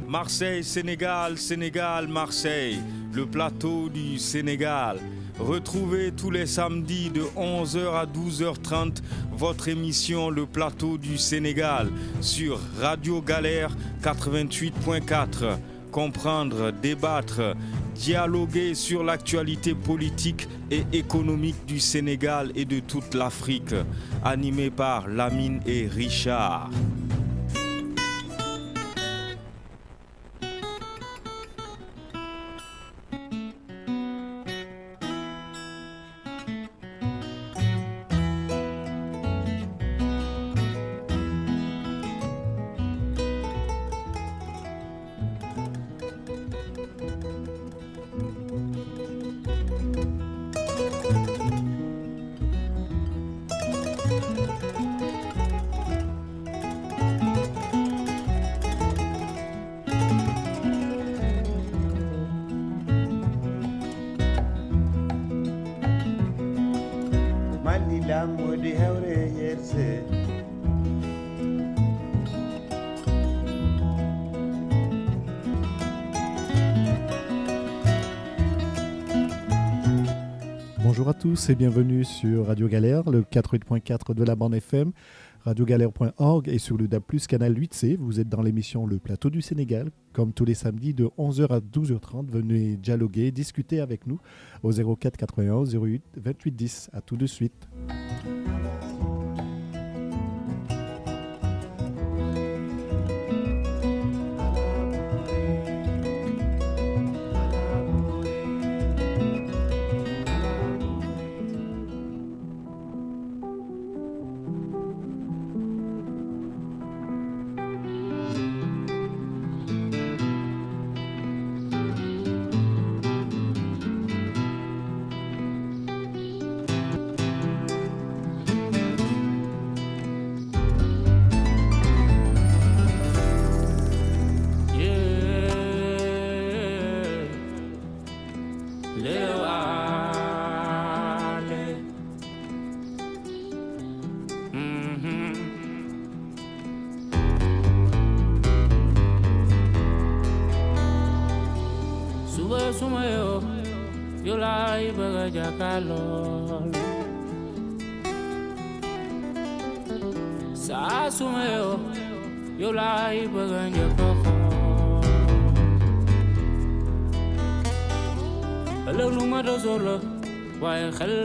Marseille, Sénégal, Sénégal, Marseille, le plateau du Sénégal. Retrouvez tous les samedis de 11h à 12h30 votre émission Le Plateau du Sénégal sur Radio Galère 88.4. Comprendre, débattre, dialoguer sur l'actualité politique et économique du Sénégal et de toute l'Afrique. Animé par Lamine et Richard. Bonjour à tous et bienvenue sur Radio Galère, le 88.4 de la bande FM, radiogalère.org et sur le DAB+, canal 8C. Vous êtes dans l'émission Le Plateau du Sénégal. Comme tous les samedis de 11h à 12h30, venez dialoguer, discuter avec nous au 04 81 08 28 10. À tout de suite. waaye xel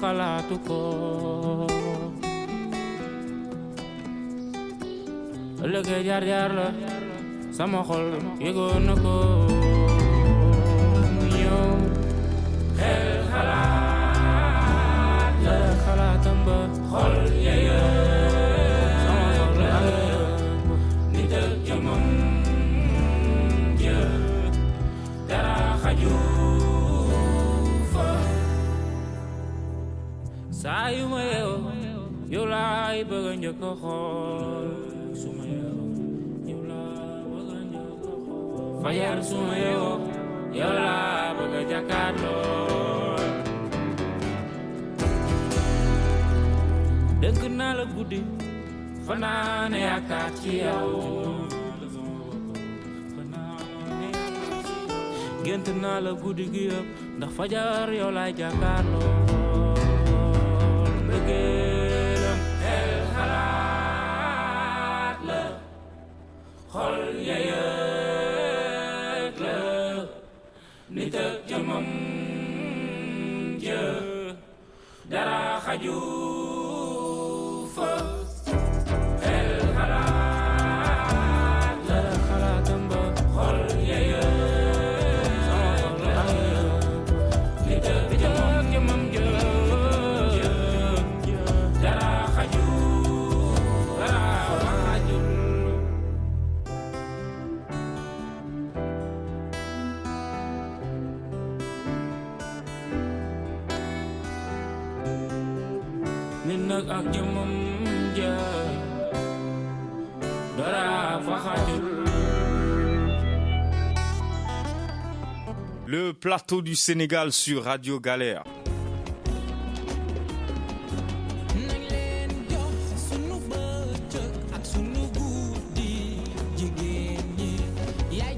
xalaatu ko ëllëgee jaar la sama xol yëgoon na ko ñëw xel xalaat la xalaatam ba xol yëyee sama xol la nit ak jëmam jë dara xaju saa yu ma yeewoo yow laay bëgg a njëkk a xool su ma yeewoo yow laa bëgg a njëkk a xool fajar su ma yeewoo yow laa bëgg a jàkkaarloo dëgg naa la guddi fanaane yaakaar ci yow gént naa la guddi gi yëpp ndax fajar yow laay jàkkaarloo bëggeelam xel xalaat la xol yëg la nit ak jëmam jë dara xaju fa xel xalaat la xalaatam ba xol yëg sama xol la nit ak jëmam jë nit nag ak jëmam ja dara fa xajul. Le plateau du Sénégal sur Radio Galère. Yaay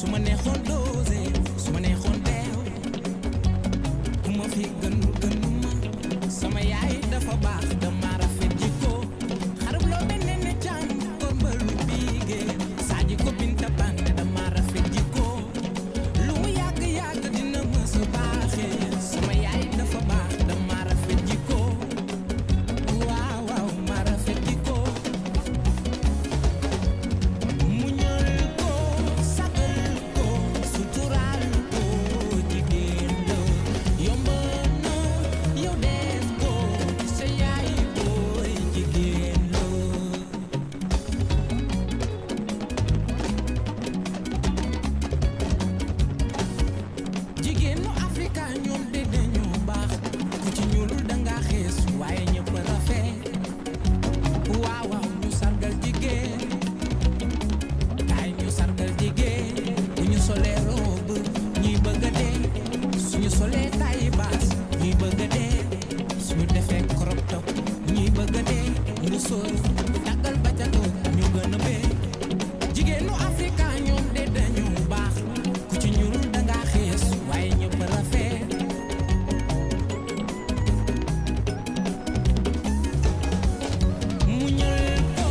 su ma neexoon dosé su ma neexoon deew ku ma fi gënu ma sama yaay dafa baax dama rafet jikko xarab loo benn ne jàmm kon ba lu biige saaji ko binta bande dama rafet jikko lu mu yàgg yàgg dina mës a baaxee sama yaay dafa baax dama rafet jikko waaw waaw ma rafet jikko muñal ko sagal ko suturaal ko jigéen la yomb na yow def ko sa yaay booy jigéen la jigéenu Afrika ñoom de dañoo baax ku ci ñuulul danga xees waaye ñëpp rafet waaw waaw ñu sargal jigéen kaay ñu sargal jigéen bu ñu solee robe ñuy bëgg a dee suñu solee taille basse ñuy bëgg a dee suñu defee crop top ñuy bëgg a dee ñu sóor daggal ba ca kaw ñu gën a bee jigéenu Afrika ñoom de dañoo baax ku ci ñuulul danga xees waaye ñëpp rafet muñal ko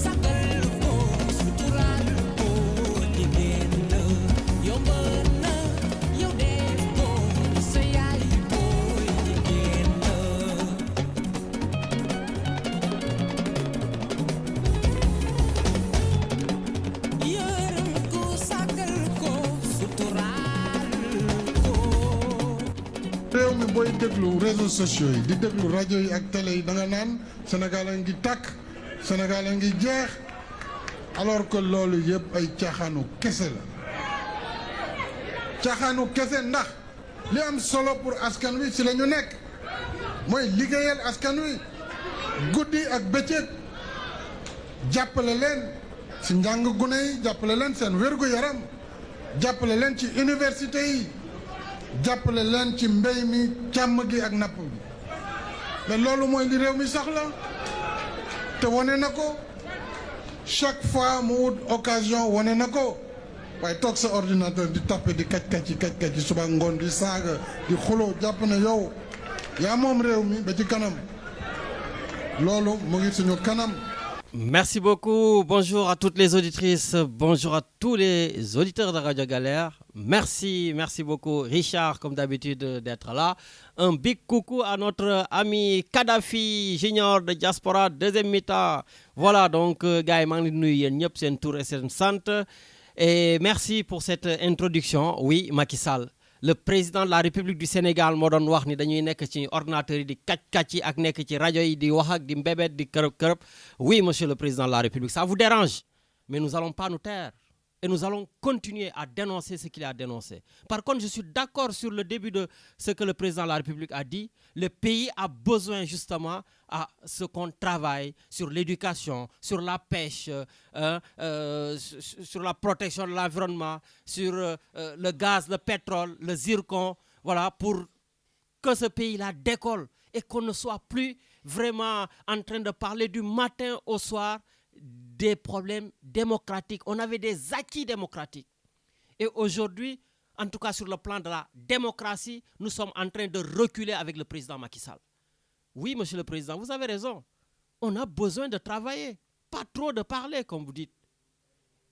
sagal ko suturaal ko jigéen la yomb na yow def ko sa yaay booy jigéen la yërëm ko sagal ko suturaal ko réew mi booy déglu réseaux sociaux yi di déglu rajo yi ak télé yi da nga naan Sénégal a ngi tàkk Sénégal a ngi jeex alors que loolu yëpp ay caaxaanu kese la caaxaanu kese ndax li am solo pour askan wi ci la ñu nekk mooy liggéeyal askan wi guddi ak bëccëg jàppale leen ci njàng gune yi jàppale leen seen wér-gu-yaram jàppale leen ci université yi jàppale leen ci mbéy mi càmm gi ak napp bi mais loolu mooy li réew mi soxla te wane na ko chaque fois mu wut occasion wane na ko waaye toog sa ordinateur di tappe di kaj ci suba ngoon di saaga di xuloo jàpp ne yow yaa moom réew mi ba ci kanam loolu mu ngi suñu kanam. Merci beaucoup. Bonjour à toutes les auditrices. Bonjour à tous les auditeurs de Radio Galère. Merci beaucoup Richard, comme d'habitude, d'être là. Un big coucou à notre ami Kadhafi Junior de Diaspora, deuxième mi-temps. Voilà, donc, gars, je suis sen tour et sen sant. Et merci pour cette introduction. Oui, Macky Sall. Le président de la République du Sénégal moo doon wax ni dañuy nekk ci ordinateur yi di kàcc yi ak nekk ci rajo yi di wax ak di mbébét di kërëb. Oui, monsieur le président de la République, ça vous dérange, mais nous allons pas nous taire et nous allons continuer à dénoncer ce qu'il a dénoncé. Par contre, je suis d'accord sur le début de ce que le président de la République a dit. Le pays a besoin justement à ce qu'on travaille sur l'éducation, sur la pêche, sur la protection de l'environnement, sur le gaz, le pétrole, le zircon, voilà, pour que ce pays-là décolle et qu'on ne soit plus vraiment en train de parler du matin au soir des problèmes démocratiques. On avait des acquis démocratiques. Et aujourd'hui, en tout cas sur le plan de la démocratie, nous sommes en train de reculer avec le président Macky Sall. Oui, monsieur le président, vous avez raison. On a besoin de travailler, pas trop de parler, comme vous dites.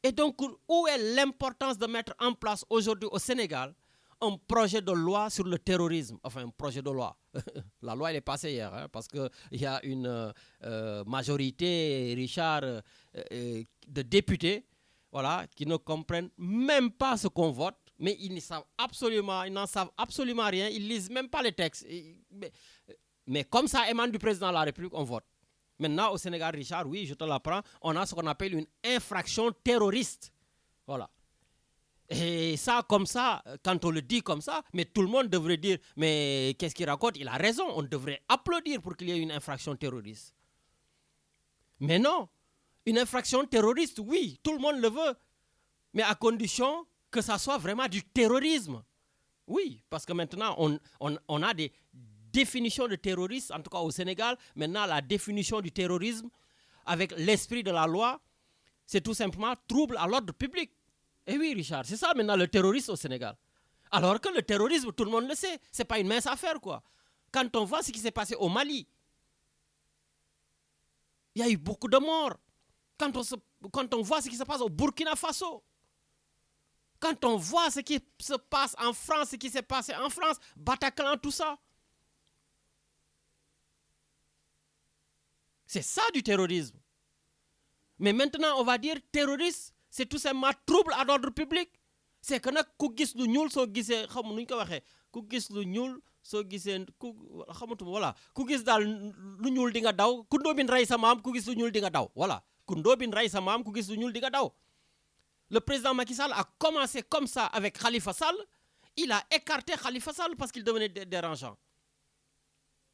Et donc, où est l'importance de mettre en place aujourd'hui au Sénégal un projet de loi sur le terrorisme? Enfin, un projet de loi. La loi, elle est passée hier, hein, parce qu'il y a une majorité, Richard, de députés, voilà, qui ne comprennent même pas ce qu'on vote, mais ils n'en savent absolument rien, ils lisent même pas les textes. Mais comme ça émane du président de la République, on vote. Maintenant, au Sénégal, Richard, oui, je te l'apprends, on a ce qu'on appelle une infraction terroriste. Voilà. Et ça, comme ça, quand on le dit comme ça, mais tout le monde devrait dire, mais qu'est-ce qu'il raconte? Il a raison, on devrait applaudir pour qu'il y ait une infraction terroriste. Mais non, une infraction terroriste, oui, tout le monde le veut, mais à condition que ça soit vraiment du terrorisme. Oui, parce que maintenant, on a des définitions de terrorisme, en tout cas au Sénégal. Maintenant, la définition du terrorisme, avec l'esprit de la loi, c'est tout simplement trouble à l'ordre public. Et oui, Richard, c'est ça maintenant le terrorisme au Sénégal. Alors que le terrorisme, tout le monde le sait, c'est pas une mince affaire, quoi. Quand on voit ce qui s'est passé au Mali, il y a eu beaucoup de morts. Quand on voit ce qui se passe au Burkina Faso, quand on voit ce qui se passe en France, ce qui s'est passé en France, Bataclan, tout ça. C'est ça du terrorisme. Mais maintenant, on va dire terroriste, c'est tout simplement trouble à l'ordre public. C'est que nag ku gis lu ñuul soo gisee xam nuñ ko waxee ku gis lu ñuul soo gisee ku xamatuma voilà ku gis daal lu ñuul di nga daw ku ndóobin rey sa maam ku gis lu ñuul di nga daw voilà ku ndóobin rey sa maam ku gis lu ñuul di nga daw. Le président Macky Sall a commencé comme ça avec Khalifa Sall. Il a écarté Khalifa Sall parce qu'il devenait dérangeant.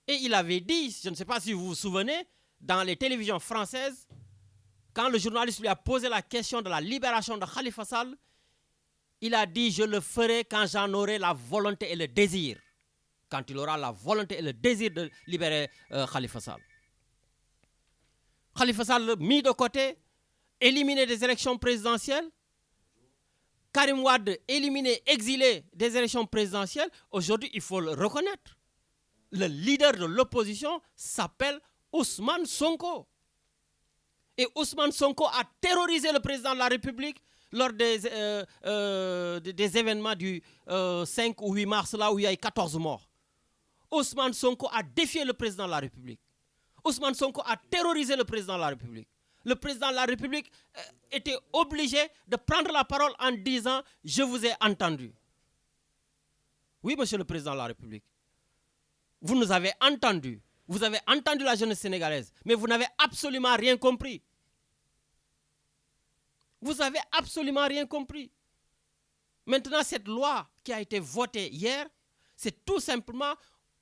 Et il avait dit, je ne sais pas si vous vous souvenez, dans les télévisions françaises, quand le journaliste lui a posé la question de la libération de Khalifa Sall, il a dit, je le ferai quand j'en aurai la volonté et le désir. Quand il aura la volonté et le désir de libérer Khalifa Sall. Khalifa Sall mis de côté, éliminé des élections présidentielles. Karim Wade éliminé, exilé des élections présidentielles. Aujourd'hui, il faut le reconnaître. Le leader de l'opposition s'appelle Ousmane Sonko. Et Ousmane Sonko a terrorisé le président de la République lors des événements du 5 ou 8 mars, là où il y a eu 14 morts. Ousmane Sonko a défié le président de la République. Ousmane Sonko a terrorisé le président de la République. Le président de la République était obligé de prendre la parole en disant « Je vous ai entendu ». Oui, monsieur le président de la République. Vous nous avez entendus. Vous avez entendu la jeunesse sénégalaise. Mais vous n'avez absolument rien compris. Vous avez absolument rien compris. Maintenant, cette loi qui a été votée hier, c'est tout simplement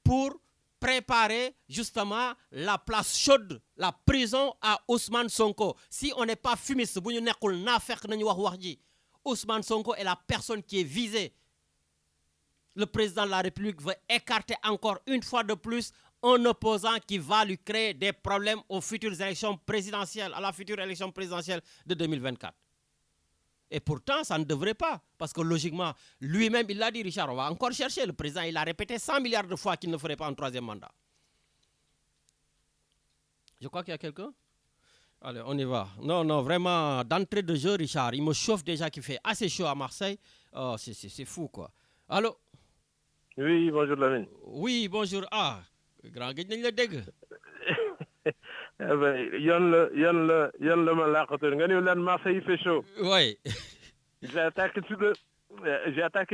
pour préparer justement la place chaude, la prison à Ousmane Sonko. Si on n'est pas fumiste, Ousmane Sonko est la personne qui est visée. Le président de la République veut écarter encore une fois de plus un opposant qui va lui créer des problèmes aux futures élections présidentielles, à la future élection présidentielle de 2024. Et pourtant, ça ne devrait pas. Parce que logiquement, lui-même, il l'a dit, Richard, on va encore chercher. Le président, il a répété 100 milliards de fois qu'il ne ferait pas un troisième mandat. Je crois qu'il y a quelqu'un. Allez, on y va. Non, non, vraiment, d'entrée de jeu, Richard, il me chauffe déjà qu'il fait assez chaud à Marseille. Oh, c'est fou, quoi. Allô? Oui, bonjour, Lamine. Oui, bonjour. Ah, grand gëj nañ la dégg. Yon la ma laqatu nga ni lan Marseille il fait chaud. Oui. J'ai attaqué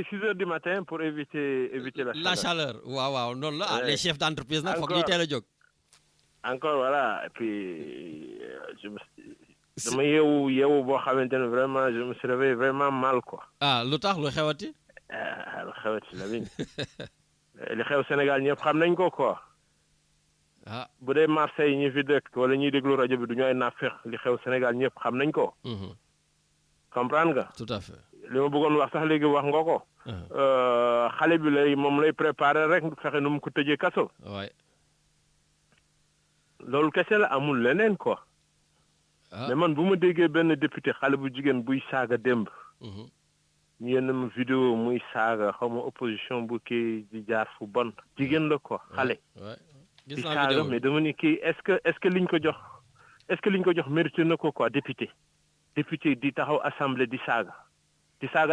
6 heures du matin pour éviter la chaleur. Waaw waaw noonu la les chefs d'entreprise nag foog ñu teel a jóg. Encore voilà, et puis dama yeewu boo xamante ne vraiment je me suis réveillé vraiment mal quoi. Ah lu tax lu xewati? Lu xewati Lamine. Li xew Sénégal ñëpp xam nañ ko quoi. Ah bu dee Marseille ñi fi dëkk wala ñuy déglu rajo bi du ñu ay naafeq li xew Sénégal ñëpp xam nañ ko. Comprendre nga. Tout à fait. li ma bëggoon wax sax léegi wax nga ko. Xale bi moom lay préparer rek fexe nu mu ko tëjee kaso. Ouais. loolu kese la amul leneen quoi. mais man bu ma déggee benn député xale bu jigéen buy saaga démb. ñu yenn ma vidéo muy saaga xaw ma opposition bu kii di jaar fu bon jigéen la quoi xale. di saaga mais dama ni kii est-ce que liñ ko jox mérité na ko quoi député di taxaw assemblée di saaga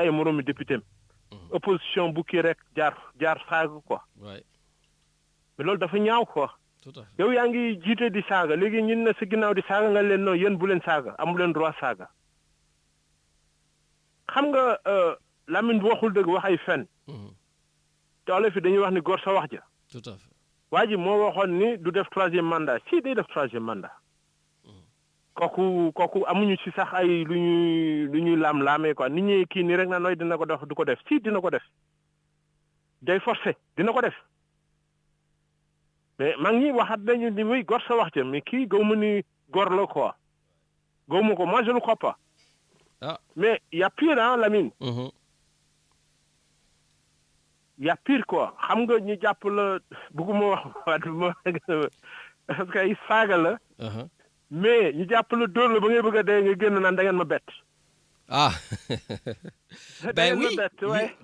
ay moroomi député opposition bu kii rek jaar saaga quoi. mais loolu dafa ñaaw quoi. yow yaa ngi jiite di saaga léegi ñun na sa ginnaaw di saaga nga leen non yéen bu leen saaga amu leen droit saaga. xam nga Lamine bu waxul dëgg wax ay fen. te olof fi dañuy wax ni góor sa wax ja. Tout à fait. waa ji moo waxoon ni du def 3e mandat si day def 3e mandat. kooku amuñu ci sax ay lu ñuy laam-laamee quoi nit ñi kii nii rek na nooy dina ko def du ko def si dina ko def. day forcé dina ko def. mais maa ngi waxaat nañu ni muy góor sa wax ja mais kii gaw ma ni góor la quoi. gaw ma ko moi je ne crois pas. Ah. Mais il y a pire, hein, Lamine. Il y a pire, quoi. Xam nga ñu jàpp la bëgguma wax parce que ay saaga la. Mais ñu jàpp la dóor la ba ngay bëgg a dee nga génn naan da ngeen ma bett. ah ben oui ouais.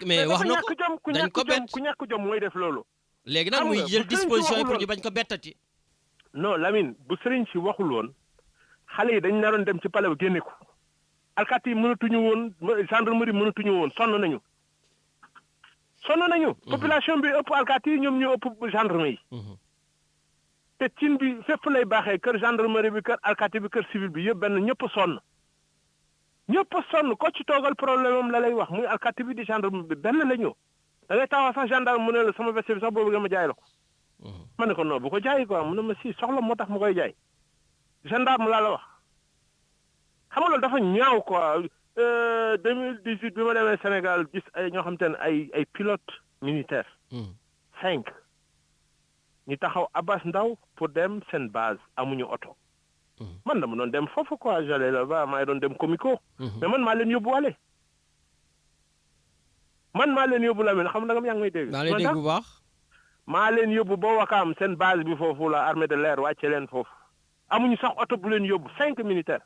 mais wax na ko dañ ko bett ku ñàkk jom mooy def loolu. léegi nag muy jël disposition yi pour ñu bañ ko bettati. non Lamine bu sëriñ si waxul woon xale yi dañ naroon dem ci palais ba génne ko alkaati yi mënatuñu woon gendarmerie mënatuñu woon sonn nañu. population bi ëpp alkaati yi ñoom ñoo ëpp gendarme yi. te cin bi fépp lay baaxee kër gendarmerie bi kër alkaati bi kër civil bi yëpp benn ñëpp sonn ko ci toogal problème am la lay wax muy alkaati bi di gendarme bi benn la ñu da ngay taxaw sax gendarme mu ne la sama veste bi sax boobu nga ma jaay la ko. ma ne ko non bu ko jaay quoi mu ne ma si soxla moo tax mu koy jaay gendarme laa la wax xam nga loolu dafa ñaaw quoi 2018 bi ma demee Sénégal gis ay ñoo xam te ne ay pilote militaire 5 ñu taxaw Abass Ndao pour dem seen base amuñu oto man dama doon dem foofu quoi j'allais là-bas maa doon dem Comico mais man maa leen yóbbuwaale la men xam nga yaa ngi may dégg maa lay dégg bu baax maa leen yóbbu ba Wakaam seen base bi foofu la armée de l'air wàcce leen foofu amuñu sax oto bu leen yóbbu 5 militaires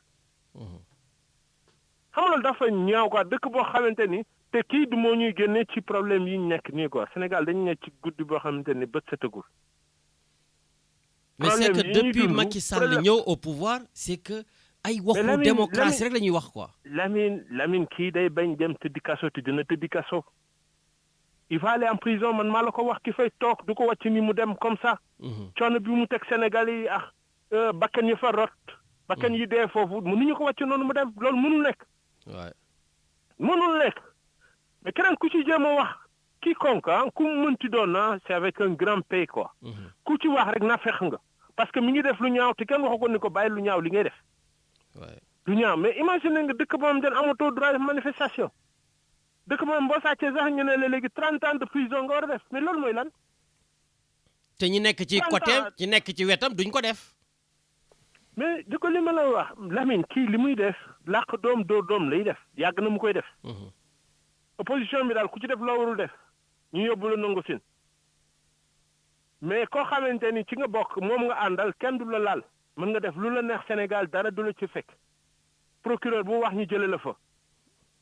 xam nga loolu dafa ñaaw quoi dëkk boo xamante ni te kii du moo ñuy génne ci problème yi ñu nekk nii quoi Sénégal dañu nekk ci guddi boo xamante ni bët setagul. mais c'est que depuis Macky Sall ñëw au pouvoir c'est que ay waxu démocratie rek la ñuy wax quoi. Lamine kii day bañ dem tëddi kaso te dina tëddi kaso. il va aller en prison man maa la ko wax ki fay toog du ko wàcc ni mu dem comme ça. coono bi mu teg Sénégal yi bakkan yi fa rot. bakkan yi dee foofu mënuñu ko wàcc noonu mu dem loolu mënul nekk. waay mënul nekk mais keneen ku ci jéem a wax quiconque ku mu mënti doon c'est avec un grand P quoi. ku ci wax rek na fex nga parce que mi ngi def lu ñaaw te kenn waxu ko ni ko bàyyi lu ñaaw li ngay def. waay lu ñaaw mais imagine nga dëkk boo xam ne amatoo droit de manifestation dëkk moom boo sàccee sax ñu ne la léegi 30 ans de prison nga war a def mais loolu mooy lan. te ñi nekk ci côté ñi nekk ci wetam duñ ko def. mais di ko li ma la wax Lamine kii li muy def làq doom dóor doom lay def yàgg na mu koy def. opposition bi daal ku ci def loo warul def ñu yóbbu la nangu sin mais koo xamante ni ci nga bokk moom nga àndal kenn du la laal mën nga def lu la neex Sénégal dara du la ci fekk procureur bu wax ñu jëlee la fa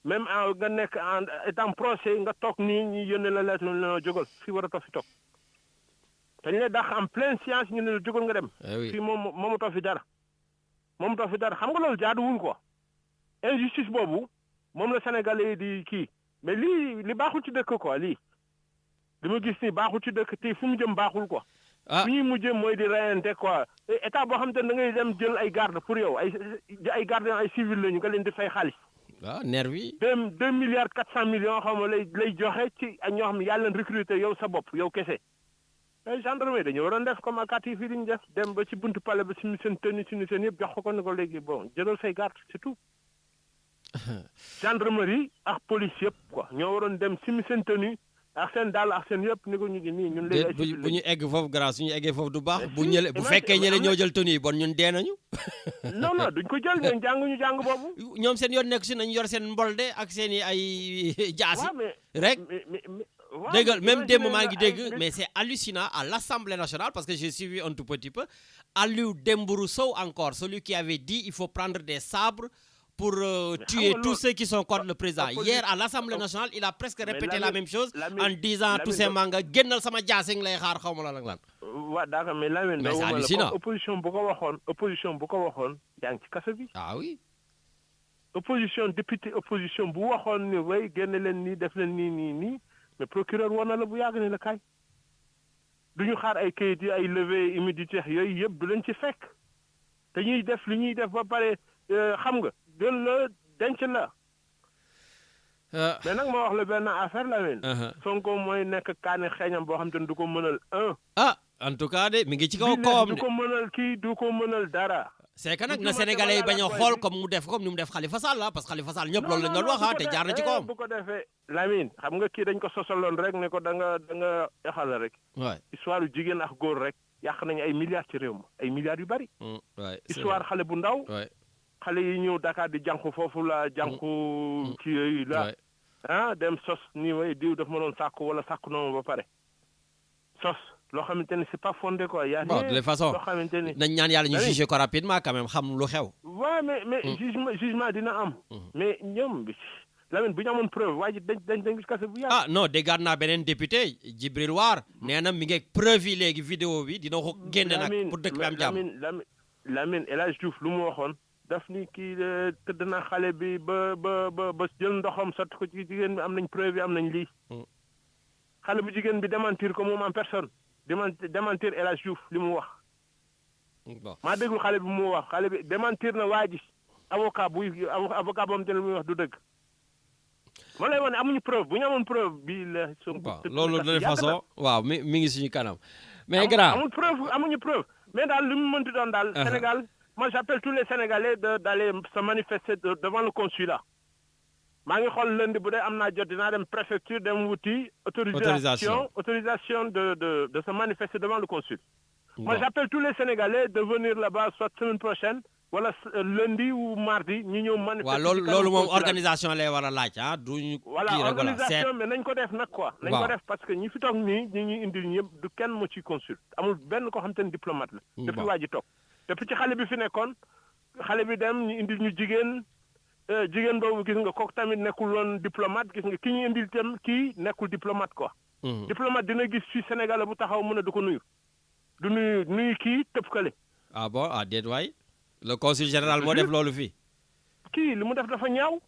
même nga nekk en étant procès nga toog nii ñu yónnee la lettre ñu la jógal fii war a toog fi toog dañu lay dàq en pleine science ñu ne la jógal nga dem. fii moomatoo fi dara. xam nga loolu jaaduwul quoi injustice boobu moom la Sénégalais di kii mais li baaxul ci dëkk quoi li ma gis nii baaxul ci dëkk te fu mu jëm baaxul quoi. fu ñuy mujjee mooy di reyante quoi état boo xam te ne da ngay dem jël ay garde pour yow ay garde ay civil lañu nga leen di fay xaalis. nervi 2 milliards 400 millions xam nga lay joxe ci ñoo xam ne yàlla leen recruter yow sa bopp yow kese. mais gendarmerie dañu waroon def comme alkaati yi fii di ñu def dem ba ci buntu palais ba suñu seen tenue suñu seen yëpp jox ko ni ko léegi bon jëlal say garde c'est tout. gendarmerie ak police yëpp quoi ñoo waroon dem suñu seen tenue ak seen daal ak seen yëpp ni ko ñu ngi nii ñun. léegi bu ñu egg foofu grâce suñu eggee foofu du baax. bu fekkee ñële ñoo jël tenue yi bon ñun dee nañu. non duñ ko jël ñoom jànguñu jàng boobu. ñoom seen yoon nekk si nañu yor seen mbolde ak seen i ay jaasi. rek. dégg même démb maa ngi dégg mais c'est hallucinant à l'Assemblée nationale parce que j'ai suivi un tout petit peu Aliou Dembourou Sow encore celui qui avait dit il faut prendre des sabres pour tuer tous ceux qui sont contre le président. Hier à l'Assemblée nationale il a presque répété la même chose en disant tout simplement nga génnal sama jaasi lay xaar xaw ma la lan. waaw d'accord mais Lamine c'est hallucinant opposition bu ko waxoon yaa ngi ci kaso bi. ah oui. opposition député opposition bu waxoon ni way génne leen nii def leen nii. mais procureur war na la bu yàgg ne la kaay du ñu xaar ay kayit yi ay levée immunité yooyu yëpp du leen ci fekk dañuy def li ñuy def ba pare xam nga jël la denc la. mais nag ma wax la benn affaire la leen. Sonko mooy nekk kaani xeeñam boo xam te ne du ko mënal en tout cas de mi ngi ci kaw kawam de. du ko mënal kii du ko mënal dara. c'est que nag na Sénégalais yi bañ a xool comme ni mu def Khalifa Sall parce que Khalifa Sall ñëpp loolu lañ doon wax te jaar na ci kawam. bu ko defee Lamine xam nga kii dañ ko sosaloon rek ne ko da nga yaxal rek. waay histoire yu jigéen ak góor rek yàq nañu ay milliards ci réew ma ay milliards yu bari. waay histoire xale bu ndaw. waay xale yi ñëw Dakar di jànku foofu la jànku ci yooyu la dem sos nii way diw daf ma doon sàkku wala sàkku na ma ba pare sos loo xamante ni c'est pas fondé quoi. Y a bon rien de toute façon loo xamante ni. nañ ñaan yàlla ñu Oui. juger ko rapidement quand même xam lu xew. waaw mais jugement dina am. mais ñoom Lamine bu ñu amoon preuve waa ji dañ gis kase bu yàgg. ah non déggaat naa beneen député Djibril War nee na mi ngi ak preuve yi léegi vidéo bi dina ko génne nag pour dëkk bi am jàmm. Lamine El Hadj Diouf lu mu waxoon daf ni kii tëdd na xale bi ba jël ndoxam sotti ko ci jigéen bi am nañ preuve yi am nañ lii. xale bu jigéen bi démentir ko moom en personne démentir El Hadj Diouf li mu wax. bon maa déglu xale bi mu wax xale bi démentir na waa ji avocat boobu te ne muy wax du dëgg. ma lay wax ne amuñu preuve bu ñu amoon preuve bii la. bon loolu de façon waaw mi ngi suñu kanam. mais grand amuñu preuve mais daal li mu mënti doon daal. Sénégal moi j'appelle tous les Sénégalais d'aller se manifester devant le consulat. maa ngi xool lundi bu dee am naa jot dinaa dem préfecture dem wuti. autorisation de se manifester devant le consul. Bon. Moi j'appelle tous les Sénégalais de venir là-bas soit semaine prochaine. wala lundi ou mardi ñu ñëw manifester. waaw loolu moom organisation lay war a laaj ah duñu. voilà organisation mais nañ ko def nag quoi. nañ ko def parce que ñi fi toog nii ñi ñuy indil ñëpp du kenn mu ci consul amul benn koo xam te ne diplomate la. depuis waa ji toog depuis ci xale bi fi nekkoon xale bi dem ñu indil ñu jigéen boobu gis nga kooku tamit nekkul woon diplomate gis nga ki ñu indil tam kii nekkul diplomate quoi. diplomate dina gis fii Sénégal bu taxaw mën a du ko nuyu. du nuyu kii tëb kële. ah bon ah déet waay. le consul général moo def loolu fii. kii li mu def dafa ñaaw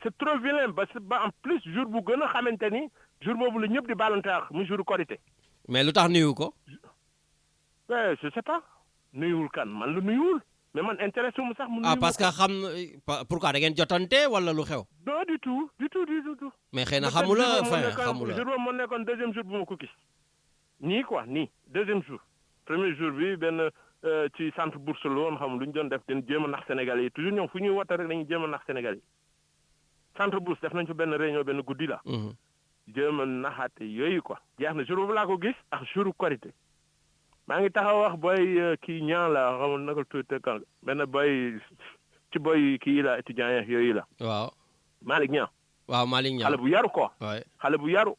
c'est trop vilain ba en plus jour bu gën a xamante ni jour boobu la ñëpp di baalante ak mu jour Korité. mais lu tax nuyu ko. je sais pas nuyuwul kan man la nuyuwul mais man intéressé mu sax. mu nuyu parce que xam pourquoi da ngeen jotante wala lu xew. non du tout. mais xëy na xamula xamula jour boobu moo nekkoon deuxième jour bu ma ko gis. nii quoi nii deuxième jour premier jour bi benn. ci centre bourse la woon xam lu ñu doon def den jéem a nax Sénégalais yi toujours ñoom fu ñuy woote rek dañuy jéem a nax Sénégalais yi centre bourse def nañ fa benn réunion benn guddi la. jéem a naxaate yooyu quoi. jeex na jour boobu laa ko gis ak jour Korité maa ngi taxaw wax booy kii ñaan la xamul naka tuuti kan benn booy ci booy kii la étudiant yooyu la. waaw Malick Niang. waaw Malick Niang xale bu yaru quoi. waay xale bu yaru.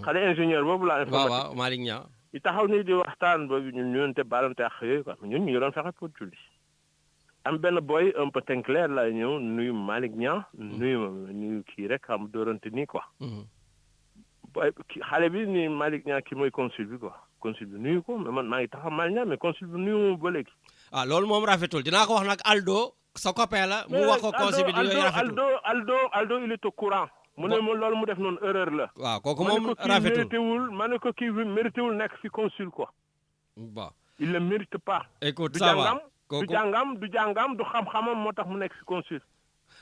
xale ingénieur boobu la. informatique waaw Malick Niang. yi taxaw nii di waxtaan boobu ñun ñëwante balante ak yooyu quoi ñun ñu ngi doon fexe pour julli am benn boy un peu teint clair la ñëw nuyu Malick Niang nuyu kii rek xam doorante nii quoi. boy xale bi ni Malick Niang ki mooy consul bi quoi consul bi nuyu ko mais man maa ngi taxaw Malick Niang mais consul bi nuyu moom ba léegi. ah loolu moom rafetul dinaa ko wax nag Aldo sa copain la. mu wax ko consul bi di yooyu rafetul Aldo il est au courant. mu ne ma loolu mu def noonu erreur la. waaw kooku moom rafetul ma ne ko kii mérité wul nekk fi consul quoi. bon il ne mérite pas. écoute ça va du jàngam du xam-xamam moo tax mu nekk fi consul.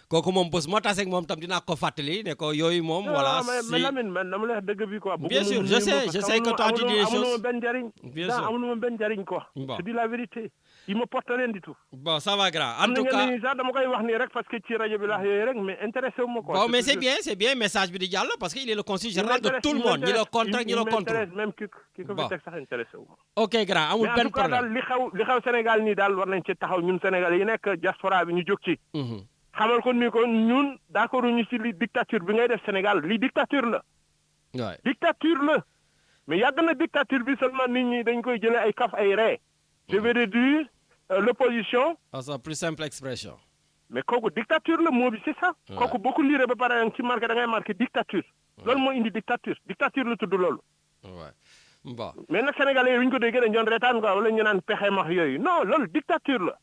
kooku moom bés moo taseeg moom tam dinaa ko fàttali ne ko yooyu moom. voilà si mais Lamine man dama lay wax dëgg bi quoi. bien sûr je sais que toi tu dis des choses. amuluma benn njariñ. bien sûr amuluma benn njariñ quoi. bon je dis la vérité. il me porte rien du tout. bon ça va grand en tout cas am na sax dama koy wax nii rek parce que ci rajo bi la yooyu rek mais intéressé wu ma quoi. bon mais c'est bien message bi di jàll parce que il est le consul général de tout le monde ñi la contre ñi la contre. même ki ko fi teg sax intéressé wu ma. ok grand amul benn problème mais en tout cas daal li xew Sénégal nii daal war nañ ci taxaw ñun Sénégal yi nekk diaspora bi ñu jóg ci. xamal ko ni ko ñun d'accord ñu ci li dictature bi ngay def Sénégal li dictature la. waay dictature la mais yàgg na dictature bi seulement nit ñi dañ koy jëlee ay kaf ay ree. je vais réduire l'opposition. à sa plus simple expression. mais kooku dictature la moo bi c'est ça. kooku boo ko liiree ba pare ci marqué da ngay marqué dictature. loolu moo indi dictature la tudd loolu. waaw bon. mais nag Sénégalais yi bu ñu ko déggee dañu doon reetaan quoi wala ñu naan pexe max yooyu non loolu dictature la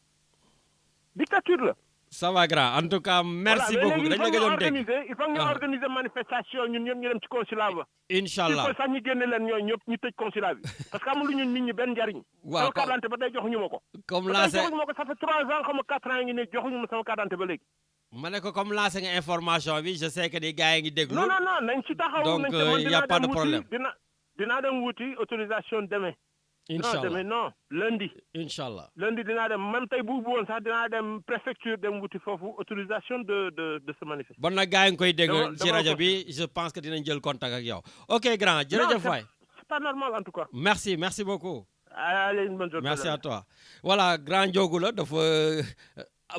dictature la. ça va grand en tout cas merci beaucoup dañ la gëjoon dégg il faut ñu organiser manifestation ñun ñëpp ñu dem ci consulat ba. incha allah il faut sax ñu génne leen ñooñu ñëpp ñu tëj consulat bi parce que amul ñun nit ñi benn njariñ. waaw sama carte d'identité ba tey joxuñu ma ko. comme lancé joxuñu ma ko ça fait 3 ans xam nga 4 ans ngi ne joxuñu ma sama carte d'identité ba léegi. ma ne ko comme lancé nga information bi je sais que des gars yi ngi déglu. non nañ ci taxaw. donc y a pas de problème dinaa dem wuti autorisation demain. incha allah non lundi. incha allah lundi dinaa dem même tey bu woon sax dinaa dem préfecture dem wuti foofu autorisation de se manifester. bon nag gars yi nga koy dégg ci rajo bi je pense que dinañ jël contact ak yow. ok grand jërëjëf waay. c'est pas normal en tout cas. merci beaucoup. allez bonne journée. merci à toi. voilà grand Ndiogou la dafa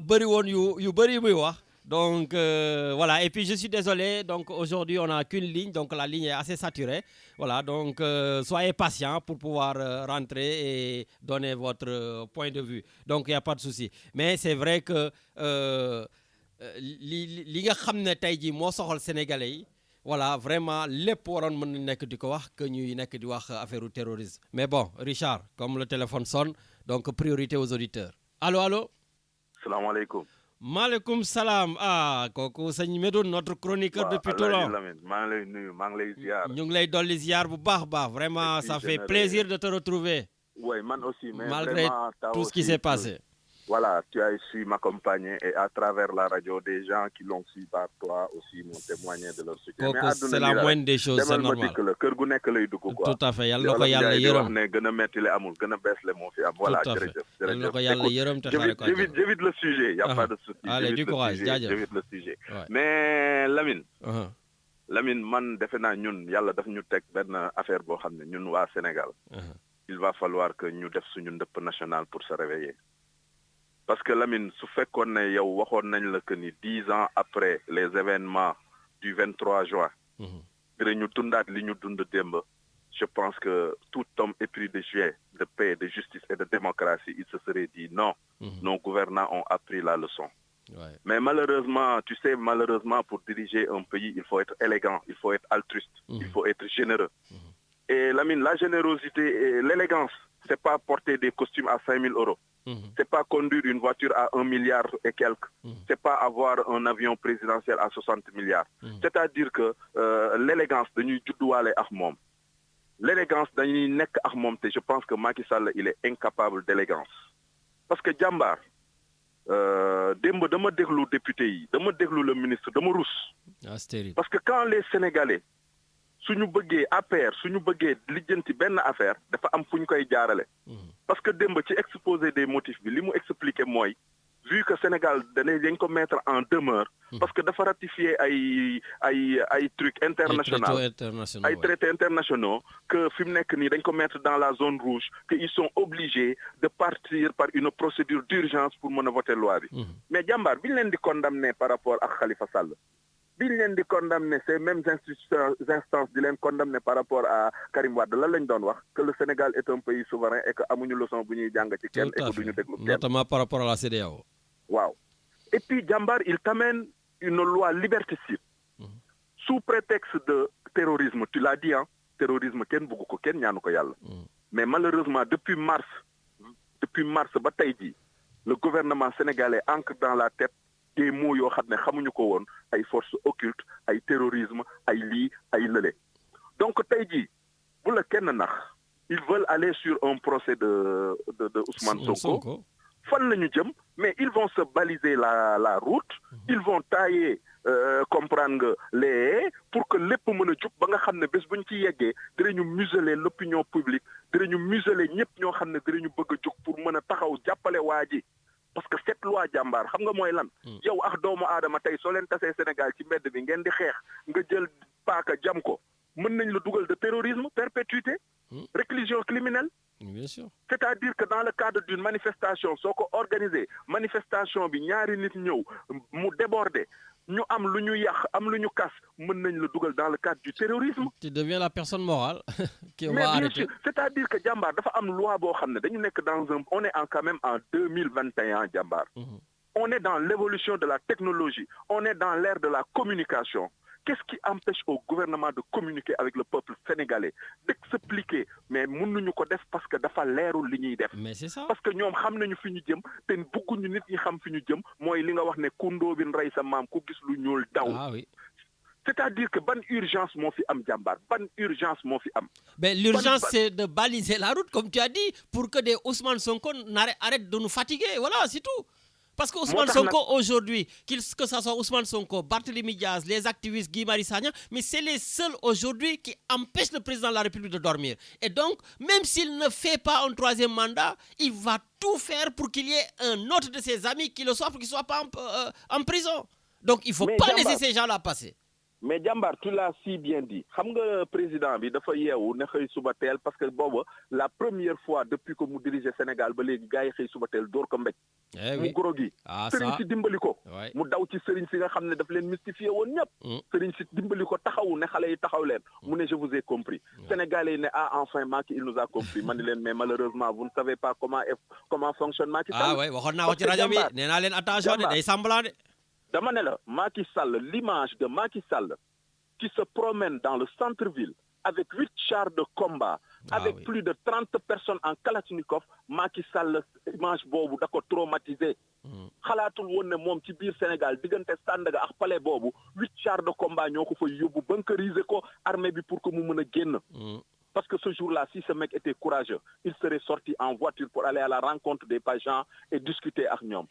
bëri woon yu bëri muy wax Donc voilà, et puis je suis désolé, donc aujourd'hui on n'a qu'une ligne, donc la ligne est assez saturée. Voilà, donc soyez patients pour pouvoir rentrer et donner votre point de vue. Donc il n'y a pas de souci. Mais c'est vrai que li nga xam ne tey jii moo soxal Sénégalais yi voilà vraiment lépp waroon mën na nekk di ko wax que ñuy nekk di wax affaire u terrorisme. Mais bon, Richard, comme le téléphone sonne, donc priorité aux auditeurs. Allô? Salaamaaleykum. Maaleykum salaam. Ah, kooku sëñ Medoune, notre chroniqueur depuis Toulon. maa ngi lay nuyu, maa ngi lay ziar. ñu ngi lay dolli ziar bu baax baax. Vraiment, ça fait plaisir de te retrouver. Oui, man aussi. Mais malgré tout ce qui s'est passé. Voilà, tu as su m'accompagner et à travers la radio, des gens qui l'ont su par toi aussi m'ont témoigné de leur soutien. Mais c'est la moindre des choses, c'est normal. Tout à fait, yàlla na ko yàlla yërëm. Voilà, yàlla na ko yàlla yërëm te xaare ko àjjana. J'évite le sujet, il n'y a pas de souci. Allez, du courage, jaajëf. J'évite le sujet. Mais Lamine, man defe naa ñun yàlla daf ñu teg benn affaire boo xam ne ñun waa Sénégal. Il va falloir que ñu def suñu ndëpp national pour se réveiller. Parce que Lamine, su fekkoon ne yow waxoon nañ la que ni 10 ans après les événements du 23 juin, dinañu dundaat li ñu dund démb, je pense que tout homme épris de juin, de paix, de justice et de démocratie, il se serait dit non, nos gouvernants ont appris la leçon. Ouais. Mais malheureusement, tu sais, pour diriger un pays, il faut être élégant, il faut être altruiste, il faut être généreux. Et Lamine, la générosité et l'élégance, c'est pas porter des costumes à 5 000 euros. C'est pas conduire une voiture à 1 milliard et quelques. C'est pas avoir un avion présidentiel à 60 milliards. C'est-à-dire que l'élégance dañuy judduwaale ak moom. L'élégance dañuy nekk ak moom te je pense que Macky Sall il est incapable d'élégance. Parce que jàmbaar démb dama déglu député yi, dama déglu le ministre, dama rus. Ah, c'est terrible. Parce que quand les Sénégalais suñu bëggee APR suñu bëggee lijjanti benn affaire dafa am fu ñu koy jaarale. Parce que démb ci exposé des motifs bi li mu expliqué mooy vu que Sénégal dañ ko mettre en demeure. parce que dafa ratifier ay trucs internationaux ay traités internationaux que fi mu nekk nii dañ ko mettre dans la zone rouge que ils sont obligés de partir par une procédure d'urgence pour mën a voter loi bi. Mais jàmbaar bi ñu leen di condamner par rapport ak Khalifa Sall. Biñ leen di condamner ces mêmes instances di leen condamner par rapport à Karim Wade lan lañ doon wax que le Sénégal est un pays souverain et que amuñu leçon bu ñuy jàng ci kenn et que duñu déglu kenn. Notamment par rapport à la CEDEAO. Waaw. Et puis jàmbaar il t'amène une loi liberticide. Sous prétexte de terrorisme, tu l'as dit terrorisme kenn bëgg ko kenn ñaanu ko yàlla. Mais malheureusement depuis mars ba tey jii le gouvernement sénégalais ancre dans la tête des mots yoo xam ne xamuñu ko woon ay forces occultes ay terrorisme ay lii ay lële. Donc tey jii bu la kenn nax ils veulent aller sur un procès de Ousmane Sonko. Fan la ñu jëm mais ils vont se baliser la route. Ils vont tailler comprendre nga les pour que lépp mën a jub ba nga xam ne bés bu ñu ci yeggee dinañu museler l'opinion publique dinañu museler ñëpp ñoo xam ne dinañu bëgg a jug pour mën a taxaw jàppale waa ji. Parce que cette loi jàmbaar xam nga mooy lan. yow ak doomu aadama tey soo leen tasee Sénégal ci mbedd bi ngeen di xeex nga jël paaka jam ko mën nañ la dugal de terrorisme perpétuité. réclusion criminelle. Bien sûr. C'est-à-dire que dans le cadre d'une manifestation soo ko organisé manifestation bi ñaari nit ñëw mu débordé ñu am lu ñu yàq am lu ñu kas mën nañ la dugal dans le cadre du terrorisme. Tu deviens la personne morale qui va arrêter. Bien sûr, c'est-à-dire que jàmbaar dafa am loi boo xam ne dañu nekk on est quand même en 2021 jàmbaar. On est dans l'évolution de la technologie, on est dans l'ère de la communication. Qu'est-ce qui empêche au gouvernement de communiquer avec le peuple sénégalais, d'expliquer mais mënuñu ko def parce que dafa leerul li ñuy def. Mais c'est ça. Parce que ñoom xam nañu fi ñu jëm te bëgguñu nit ñi xam fi ñu jëm mooy li nga wax ne kundoo bi rey sa maam ku gis lu ñuul daw. Ah oui. C'est-à-dire que ban urgence moo fi am jàmbaar ban urgence moo fi am. Mais l'urgence c'est de baliser la route comme tu as dit pour que des Ousmane Sonko arrêtent de nous fatiguer voilà c'est tout. Parce que Ousmane Sonko aujourd'hui, que ce soit Ousmane Sonko, Barthélémy Diaz, les activistes Guy Marius Sagna, mais c'est les seuls aujourd'hui qui empêchent le président de la République de dormir. Et donc, même s'il ne fait pas un troisième mandat, il va tout faire pour qu'il y ait un autre de ses amis qui le soit pour qu'il ne soit pas en prison. Donc, il ne faut pas laisser ces gens-là passer. mais jàmbaar tu l'as si bien dit xam nga président bi dafa yeewu ne xëy suba teel parce que booba la première fois depuis que mu diriger Sénégal ba léegi gars yi xëy suba teel door ko mbéj mu goro gi sëriñ si dimbali ko mu daw ci sëriñ si nga xam ne daf leen mystifié woon ñëpp sëriñ si dimbali ko taxawu ne xale yi taxaw leen mu ne je vous ai compris Sénégalais yi ne enfin Macky il nous a compris man ni leen mais malheureusement vous ne savez pas comment fonctionne Macky Sall waxoon naa ko ci rajo bi nee naa leen attention de day semblant de dama ne la Macky Sall l'image de Macky Sall qui se promène dans le centre-ville avec 8 chars de combat avec plus de 30 personnes en Kalachnikov Macky Sall image boobu da ko traumatisé xalaatul woon ne moom ci biir Sénégal diggante Sandaga ak palais boobu 8 chars de combat ñoo ko fa yóbbu bunkeriser ko armée bi pour que mu mën a génn parce que ce jour-là, si ce mec était courageux, il serait sorti en voiture pour aller à la rencontre des paysans et discuter avec ñoom.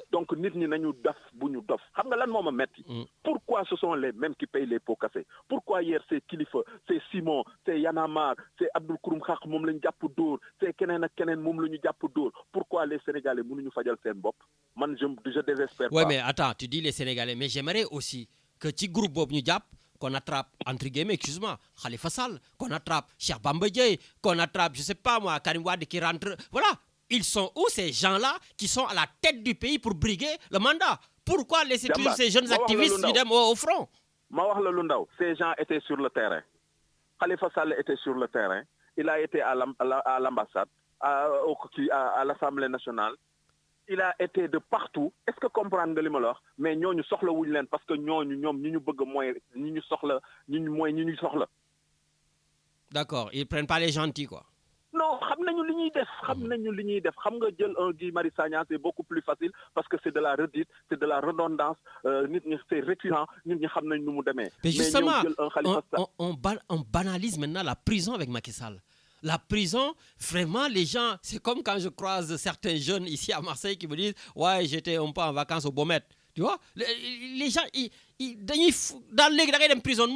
Donc, nit ñi nañu dof bu ñu dof. Xam nga lan moo ma metti? Pourquoi ce sont les mêmes qui payent les pots cassés? Pourquoi hier c'est Kilifeu, c'est Simon, c'est Yanamar, c'est Abdou Kouroum Khakh moom lañu jàpp dóor, c'est keneen ak keneen moom lañu jàpp dóor. Pourquoi les Sénégalais mënuñu fajal seen bopp? Man je désespère pas. Ouais, mais attends, tu dis les Sénégalais, mais j'aimerais aussi que ci groupe boobu ñu jàpp qu'on attrape, entre guillemets, excuse-moi, Khalifa Sall, qu'on attrape Cheikh Bamba Dièye, qu'on attrape, je sais pas moi, Karim Wade qui rentre. Voilà, ils sont où ces gens-là qui sont à la tête du pays pour briguer le mandat? Pourquoi laisser toujours ces jeunes activistes ñu dem au front? Ma wax la lu ndaw, ces gens étaient sur le terrain. Khalifa Sall était sur le terrain. Il a été à l'ambassade, à l'Assemblée nationale. Il a été de partout. Est-ce que comprendre nga li ma la wax mais ñooñu soxla wuñu leen parce que ñooñu ñoom ñi ñu bëgg mooy ñi ñu soxla ñi ñu soxla. D'accord, ils prennent pas les gentils quoi. Non, xam nañu li ñuy def xam nga jël un Guy Marius Sagna c'est beaucoup plus facile parce que c'est de la redite, c'est de la redondance, nit ñi c'est récurrent, nit ñi xam nañ nu mu demee. Mais justement, on banalise maintenant la prison avec Macky Sall. La prison, vraiment, les gens, c'est comme quand je croise certains jeunes ici à Marseille qui me disent « Ouais, j'étais un peu en vacances au Beaumet. » Tu vois, les gens, dans les prison,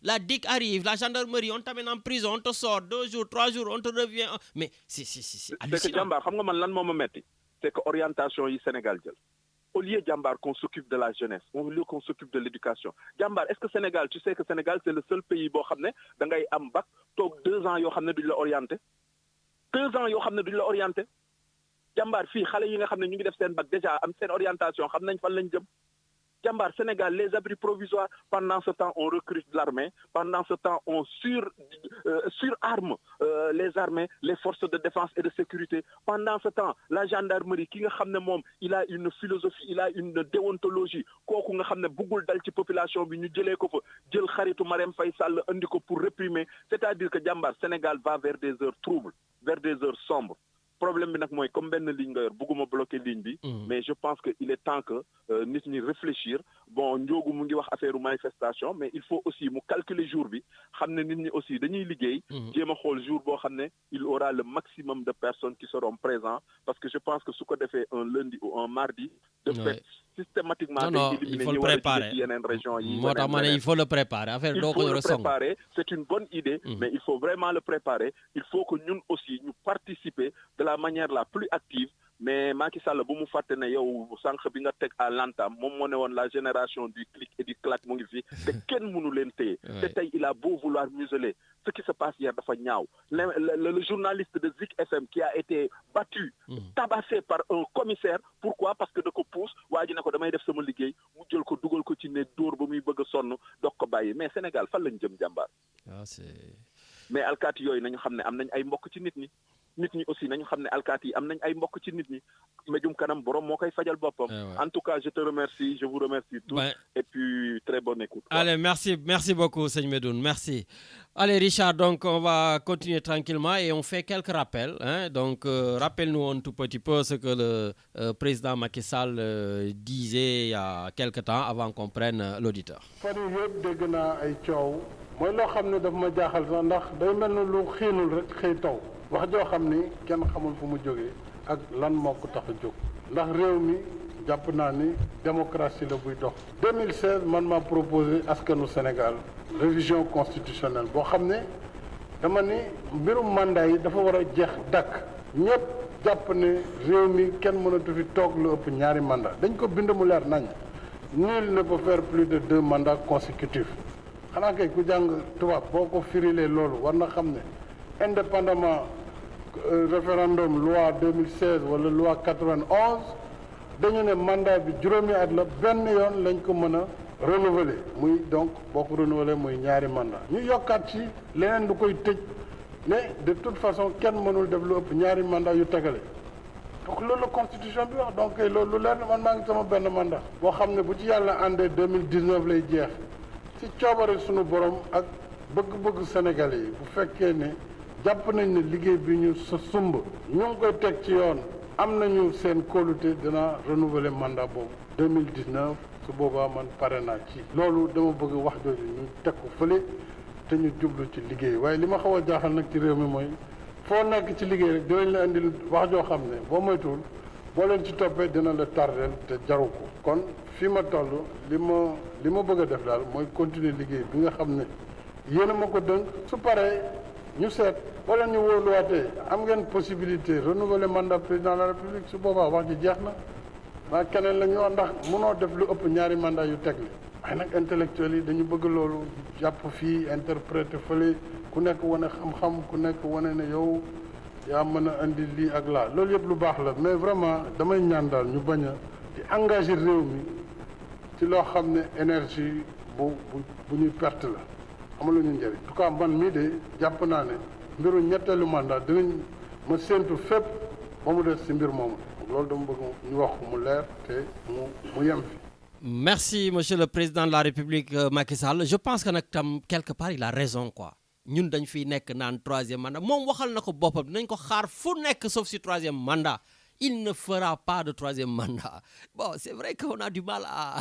la DIC arrive, la gendarmerie, on t'amène en prison, on te sort 2 jours, 3 jours, on te revient. Mais c'est hallucinant. C'est que Jambar, xam nga man lan moo ma metti c'est que orientation yi Sénégal jël. Au lieu Jambar qu'on s'occupe de la jeunesse, au lieu qu'on s'occupe de l'éducation. Jambar, est-ce que Sénégal, tu sais que Sénégal c'est le seul pays boo xam ne da ngay am bac toog 2 ans yoo xam ne duñ la orienté 2 ans yoo xam ne duñ la orienté Jambar fii xale yi nga xam ne ñu ngi def seen bac déjà am seen orientation xam nañ fan lañ jëm Jambar Sénégal les abris provisoires pendant ce temps on recrute l'armée pendant ce temps on surarme les armées les forces de défense et de sécurité pendant ce temps la gendarmerie ki nga xam ne moom il a une philosophie il a une déontologie kooku nga xam ne bëggul dal ci population bi ñu jëlee ko fa jël xaritu Marème Faye Sall andi ko pour réprimer c'est-à-dire que Jambar Sénégal va vers des heures troubles vers des heures sombres problème bi nag mooy comme benn ligne nga yor bëgguma bloquer ligne bi mais je pense que il est temps que nit ñi réfléchir bon Ndiogou mu ngi wax affaire manifestation mais il faut aussi mu calculer jour bi xam ne nit ñi aussi dañuy liggéey jéem a xool jour boo xam ne il aura le maximum de personnes qui seront présents parce que je pense que su ko defee un lundi ou un mardi de fait systématiquement il faut le préparer yeneen région yi moo tax ma ne il faut le préparer affaire doo ko préparer c'est une bonne idée mais il faut vraiment le préparer il faut que ñun aussi ñu participer de la manière la plus active mais Macky Sall bu mu fàtte ne yow sànq bi nga teg à l'entame moom moo ne woon la génération du clic et du clac mu ngi fi te kenn mënu leen téye te tey il a beau vouloir museler ce qui se passe hier dafa ñaaw le journaliste de Zik FM qui a été battu tabassé par un commissaire pourquoi parce que da ko pousse waa ji ne ko damay def sama liggéey mu jël ko dugal ko ci ne dóor ba muy bëgg a sonn doog ko bàyyi mais Sénégal fan lañ jëm Jambar mais alkaati yooyu nañu xam ne am nañ ay mbokk ci nit ñi aussi nañu xam ne alkaati yi am nañ ay mbokk ci nit ñi méjum kanam borom moo koy fajal boppam en tout cas je te remercie je vous remercie tous et puis très bonne écoute allez merci beaucoup Seigne Medoune merci allez Richard donc on va continuer tranquillement et on fait quelques rappels donc rappelle-nous un tout petit peu ce que le président Macky Sall disait il y a quelque temps avant qu'on prenne l'auditeur fan yëpp dégg naa ay coow mooy loo xam ne daf ma jaaxal sax ndax day mel ne lu xiinul rek xëy taw wax joo xam ni kenn xamul fu mu jógee ak lan moo ko tax a jóg ndax réew mi jàpp naa ni démocratie la buy dox 2016 man maa proposé askanu Sénégal révision constitutionnelle boo xam ne dama ni mbirum mandat yi dafa war a jeex dakk ñëpp jàpp ne réew mi kenn mënatu fi toog lu ëpp 2 mandat dañ ko bind mu leer nañ nul ne peut faire plus de 2 mandats consécutifs xanaa kay ku jàng tubaab boo ko firilee loolu war na xam ne indépendamment référendum loi 2016 wala loi 91 dañu ne mandat bi juróomi at la benn yoon lañ ko mën a renouveler muy donc boo ko renouveler muy ñaari mandat ñu yokkaat ci leneen du koy tëj ne de toute façon kenn mënul def lu ëpp ñaari mandat yu tegale donc loolu la constitution bi wax donc loolu lu leer na man maa ngi sama benn mandat boo xam ne bu ci yàlla àndee 2019 lay jeex ci coobare sunu borom ak bëgg-bëgg Sénégalais yi bu fekkee ne jàpp nañ ne liggéey bi ñu sa sumb ñu ngi koy teg ci yoon am nañu seen kóolute dina renouveler mandat boobu 2019 su boobaa man pare naa ci loolu dama bëgg wax jooju ñu teg ko fële te ñu jublu ci liggéey waaye li ma xaw a jaaxal nag ci réew mi mooy foo nekk ci liggéey rek dinañ la indil wax joo xam ne boo moytuwul boo leen ci toppee dina la tardeel te jaru ko kon fii ma toll li ma bëgg a def daal mooy continuer liggéey bi nga xam ne yéen a ma ko dënk su paree ñu seet boo leen ñu wóoluwaatee am ngeen possibilité renouveler mandat président de la république su boobaa wax ji jeex na maa keneen la ñu wax ndax mënoo def lu ëpp ñaari mandat yu tegle waaye nag intellectuels yi dañu bëgg loolu jàpp fii interpréter fële ku nekk wane xam-xam ku nekk wane ne yow yaa mën a indi lii ak laa loolu yëpp lu baax la mais vraiment damay ñaan daal ñu bañ a di engager réew mi ci loo xam ne énergie bu ñuy perte la amalu ñu njëriñ en tout cas man mii de jàpp naa ne mbiru ñetteelu mandat dinañ ma séentu fépp ba mu des ci mbir moomu loolu dama bëgg ñu wax mu leer te mu yem fi. Merci, Monsieur le Président de la République Macky Sall. Je pense que nag tam quelque part il a raison quoi. ñun dañ fiy nekk naan troisième mandat moom waxal na ko boppam dinañ ko xaar fu nekk sauf si troisième mandat. Il ne fera pas de troisième mandat. Bon, c'est vrai qu'on a du mal à...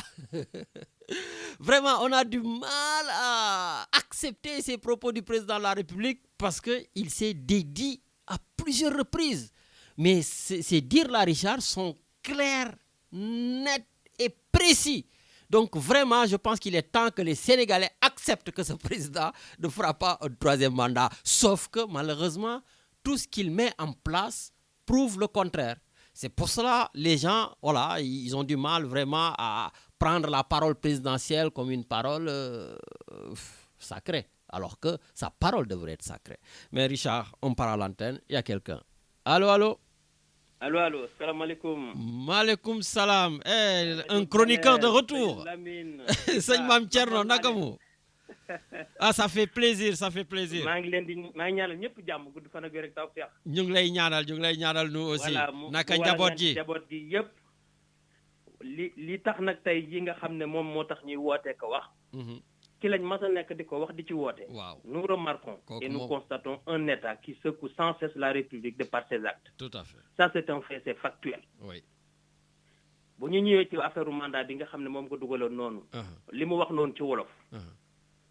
Vraiment, on a du mal à accepter ces propos du président de la République parce qu'il s'est dédié à plusieurs reprises. Mais ces dires-là, Richard, sont clairs, nets et précis. Donc vraiment, je pense qu'il est temps que les Sénégalais acceptent que ce président ne fera pas un troisième mandat. Sauf que malheureusement, tout ce qu'il met en place prouve le contraire. C'est pour cela les gens, voilà, ils ont du mal vraiment à prendre la parole présidentielle comme une parole sacrée, alors que sa parole devrait être sacrée. Mais Richard, on part à l'antenne, il y a quelqu'un. Allô, allô? Allô, salam alaikum. Maaleykum salam. Un chroniqueur de retour. Sëñ Mame Thierno, nakamu? Ah, ça fait plaisir, ça fait plaisir. maa ngi ñaanal ñëpp jàmm gudd fan ak wér ak tawfeex. ñu ngi lay ñaanal nu aussi. naka njaboot ji njaboot gi yëpp. li tax nag tey yi nga xam ne moom moo tax ñuy wootee ko wax. ki lañ mas a nekk di ko wax di ci woote. waaw nous remarquons et nous constatons un État qui secoue sans cesse la République de par ses actes. Tout à fait. Ça c'est un fait, c'est factuel. Oui. bu ñu ñëwee ci affaire mandat bi nga xam ne moom ko dugaloon noonu. li mu wax noonu ci wolof.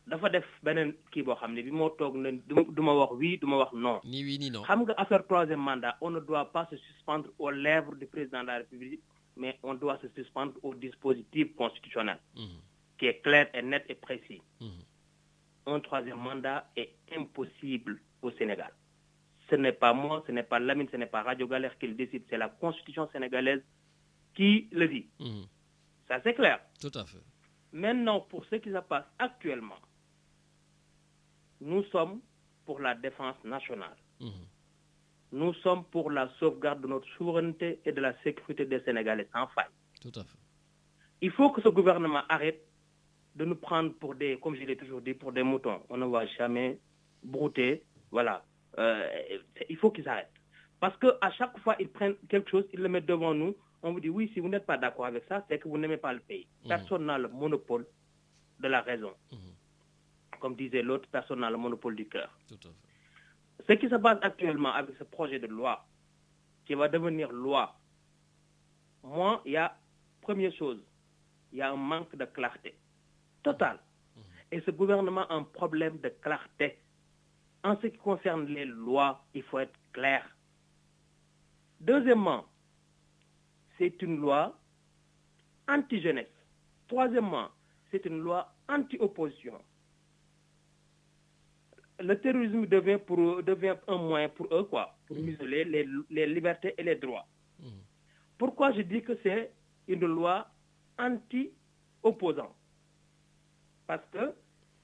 dafa def beneen kii boo xam ne bi moo toog ne du ma wax oui du ma wax non. Ni oui ni non. xam nga affaire troisième mandat on ne doit pas se suspendre aux lèvres du président de la République mais on doit se suspendre au dispositif constitutionnel. Qui est clair et net et précis. Un troisième mandat est impossible au Sénégal. Ce n'est pas moi, ce n'est pas Lamine, ce n'est pas Radio Galère qui le décide, c'est la Constitution sénégalaise qui le dit. Ça c'est clair. Tout à fait. Maintenant, pour ce qui se passe actuellement, nous sommes pour la défense nationale. Nous sommes pour la sauvegarde de notre souveraineté et de la sécurité des Sénégalais sans faille. Tout à fait. Il faut que ce gouvernement arrête de nous prendre pour des, comme je l'ai toujours dit, pour des moutons. On ne va jamais brouter. Voilà. Il faut qu'ils arrêtent. Parce qu'à chaque fois, ils prennent quelque chose, ils le mettent devant nous. On vous dit, oui, si vous n'êtes pas d'accord avec ça, c'est que vous n'aimez pas le pays. Personne n'a le monopole de la raison. Comme disait l'autre, personne n'a le monopole du cœur. Tout à fait. Ce qui se passe actuellement avec ce projet de loi, qui va devenir loi, moi, il y a, première chose, il y a un manque de clarté total. Et ce gouvernement a un problème de clarté. En ce qui concerne les lois, il faut être clair. Deuxièmement, c'est une loi anti-jeunesse. Troisièmement, c'est une loi anti-opposition. Le terrorisme devient un moyen pour eux, quoi, pour museler les libertés et les droits. Pourquoi je dis que c'est une loi anti-opposant? Parce que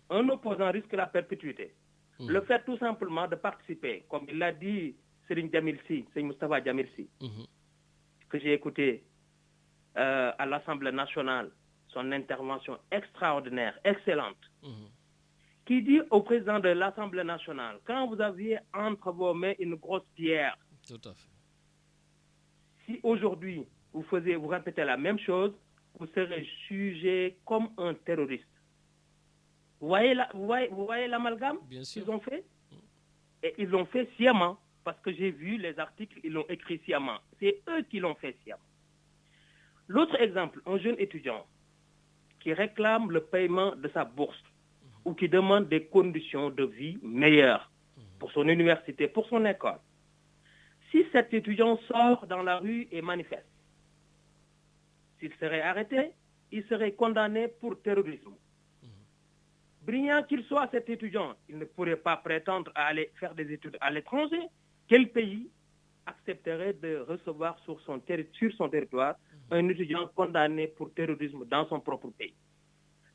un opposant risque la perpétuité. Le fait tout simplement de participer, comme il l'a dit Serigne Djamil-Sy, Serigne Moustapha Djamil-Sy, que j'ai écouté à l'Assemblée nationale, son intervention extraordinaire, excellente, qui dit au président de l'Assemblée nationale, quand vous aviez entre vos mains une grosse pierre, tout à fait. Si aujourd'hui vous répétez la même chose, vous serez jugé comme un terroriste. Vous voyez l'amalgame qu'ils ont fait? Et ils l'ont fait sciemment, parce que j'ai vu les articles, ils l'ont écrit sciemment. C'est eux qui l'ont fait sciemment. L'autre exemple, un jeune étudiant qui réclame le paiement de sa bourse ou qui demande des conditions de vie meilleures pour son université, pour son école. Si cet étudiant sort dans la rue et manifeste, s'il serait arrêté, il serait condamné pour terrorisme. Brillant qu'il soit cet étudiant, il ne pourrait pas prétendre à aller faire des études à l'étranger. Quel pays accepterait de recevoir sur son territoire un étudiant condamné pour terrorisme dans son propre pays?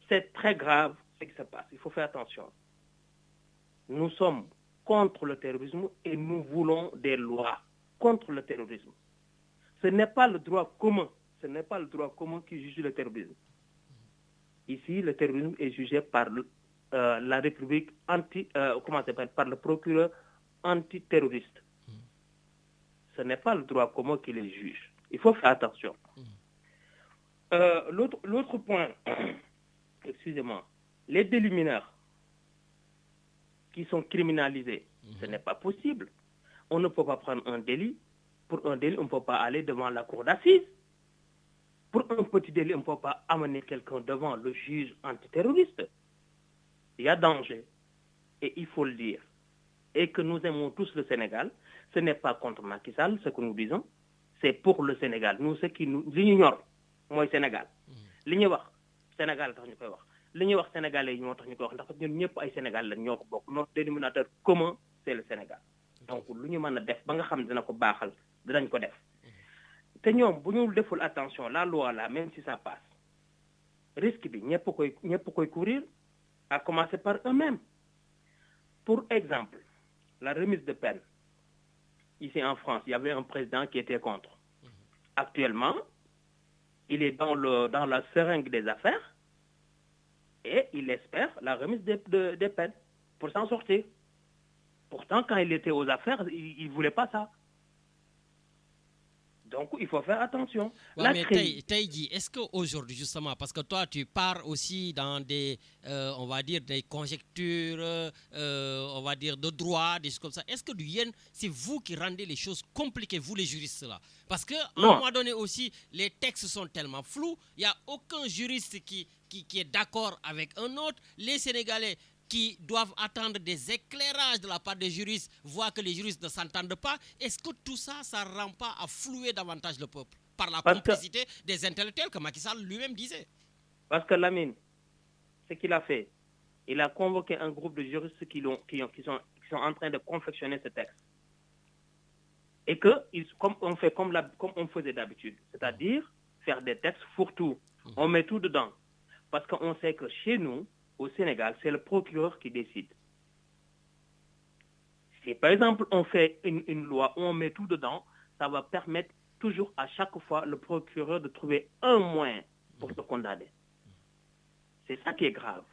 C'est très grave ce qui se passe. Il faut faire attention. Nous sommes contre le terrorisme et nous voulons des lois contre le terrorisme. Ce n'est pas le droit commun. Ce n'est pas le droit commun qui juge le terrorisme. Ici, le terrorisme est jugé par la République par le procureur antiterroriste. Ce n'est pas le droit commun qui les juge. Il faut faire attention. L'autre point, excusez-moi, les délits mineurs qui sont criminalisés, ce n'est pas possible. On ne peut pas prendre un délit. Pour un délit, on ne peut pas aller devant la cour d'assises. Pour un petit délit, on ne peut pas amener quelqu'un devant le juge antiterroriste. Il y a danger. Et il faut le dire. Et que nous aimons tous le Sénégal, ce n'est pas contre Macky Sall, ce que nous disons, c'est pour le Sénégal. Nous, ce qui nous ignore, moi, Sénégal. Li ñuy wax Sénégal tax ñu koy wax. Li ñuy wax sénégalais yi moo tax ñu koy wax ndax ñun ñëpp ay Sénégal lañ ñoo ko bokk. Notre dénominateur commun, c'est le Sénégal. Donc lu ñu mën a def ba nga xam dina ko baaxal dinañ ko def. Te ñoom bu ñu deful attention la loi là, même si ça passe, risque bi ñëpp koy courir, à commencer par eux-mêmes. Pour exemple, la remise de peine. Ici en France, il y avait un président qui était contre. Actuellement, il est dans la seringue des affaires et il espère la remise des peines pour s'en sortir. Pourtant, quand il était aux affaires, il ne voulait pas ça. Donc, il faut faire attention. Ouais, mais Taïdi, est-ce qu'aujourd'hui, justement, parce que toi, tu pars aussi dans des, on va dire, des conjectures, on va dire, de droit, des choses comme ça. Est-ce que c'est vous qui rendez les choses compliquées, vous les juristes là? Parce qu'à un moment donné aussi, les textes sont tellement flous, il n'y a aucun juriste qui est d'accord avec un autre. Les Sénégalais qui doivent attendre des éclairages de la part des juristes, voient que les juristes ne s'entendent pas. Est-ce que tout ça ne rend pas à flouer davantage le peuple par la complicité des intellectuels que Macky Sall lui-même disait? Parce que Lamine, ce qu'il a fait, il a convoqué un groupe de juristes qui sont en train de confectionner ce texte. Et que, comme on faisait d'habitude, c'est-à-dire faire des textes fourre-tout. On met tout dedans. Parce qu'on sait que chez nous, au Sénégal, c'est le procureur qui décide. Si par exemple on fait une loi où on met tout dedans, ça va permettre toujours à chaque fois le procureur de trouver un moyen pour te condamner. C'est ça qui est grave.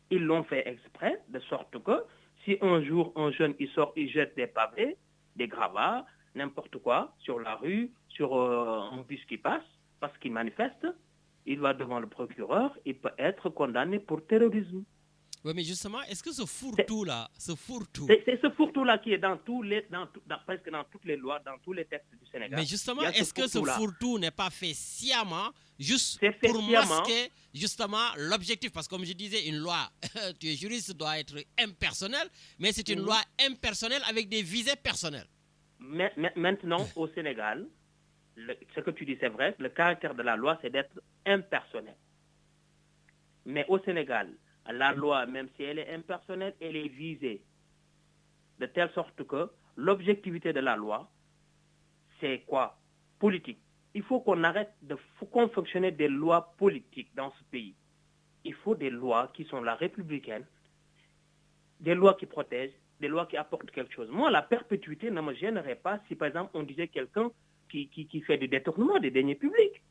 Ils l'ont fait exprès, de sorte que si un jour un jeune il sort, il jette des pavés, des gravats, n'importe quoi, sur la rue, sur un bus qui passe, parce qu'il manifeste, il va devant le procureur, il peut être condamné pour terrorisme. Oui, mais justement, est-ce que ce fourre-tout-là, c'est ce fourre-tout-là qui est presque dans toutes les lois, dans tous les textes du Sénégal. Mais justement, est-ce que ce fourre-tout n'est pas fait sciemment, juste pour masquer justement l'objectif? Parce que comme je disais, une loi, tu es juriste, doit être impersonnelle, mais c'est une loi impersonnelle avec des visées personnelles. Mais maintenant, au Sénégal, ce que tu dis, c'est vrai, le caractère de la loi, c'est d'être impersonnel. Mais au Sénégal, la loi, même si elle est impersonnelle, elle est visée. De telle sorte que l'objectivité de la loi, c'est quoi? Politique. Il faut qu'on arrête de confectionner des lois politiques dans ce pays. il faut des lois qui sont la républicaine, des lois qui protègent, des lois qui apportent quelque chose. Moi, la perpétuité ne me gênerait pas si, par exemple, on disait quelqu'un qui fait du détournement des deniers publics.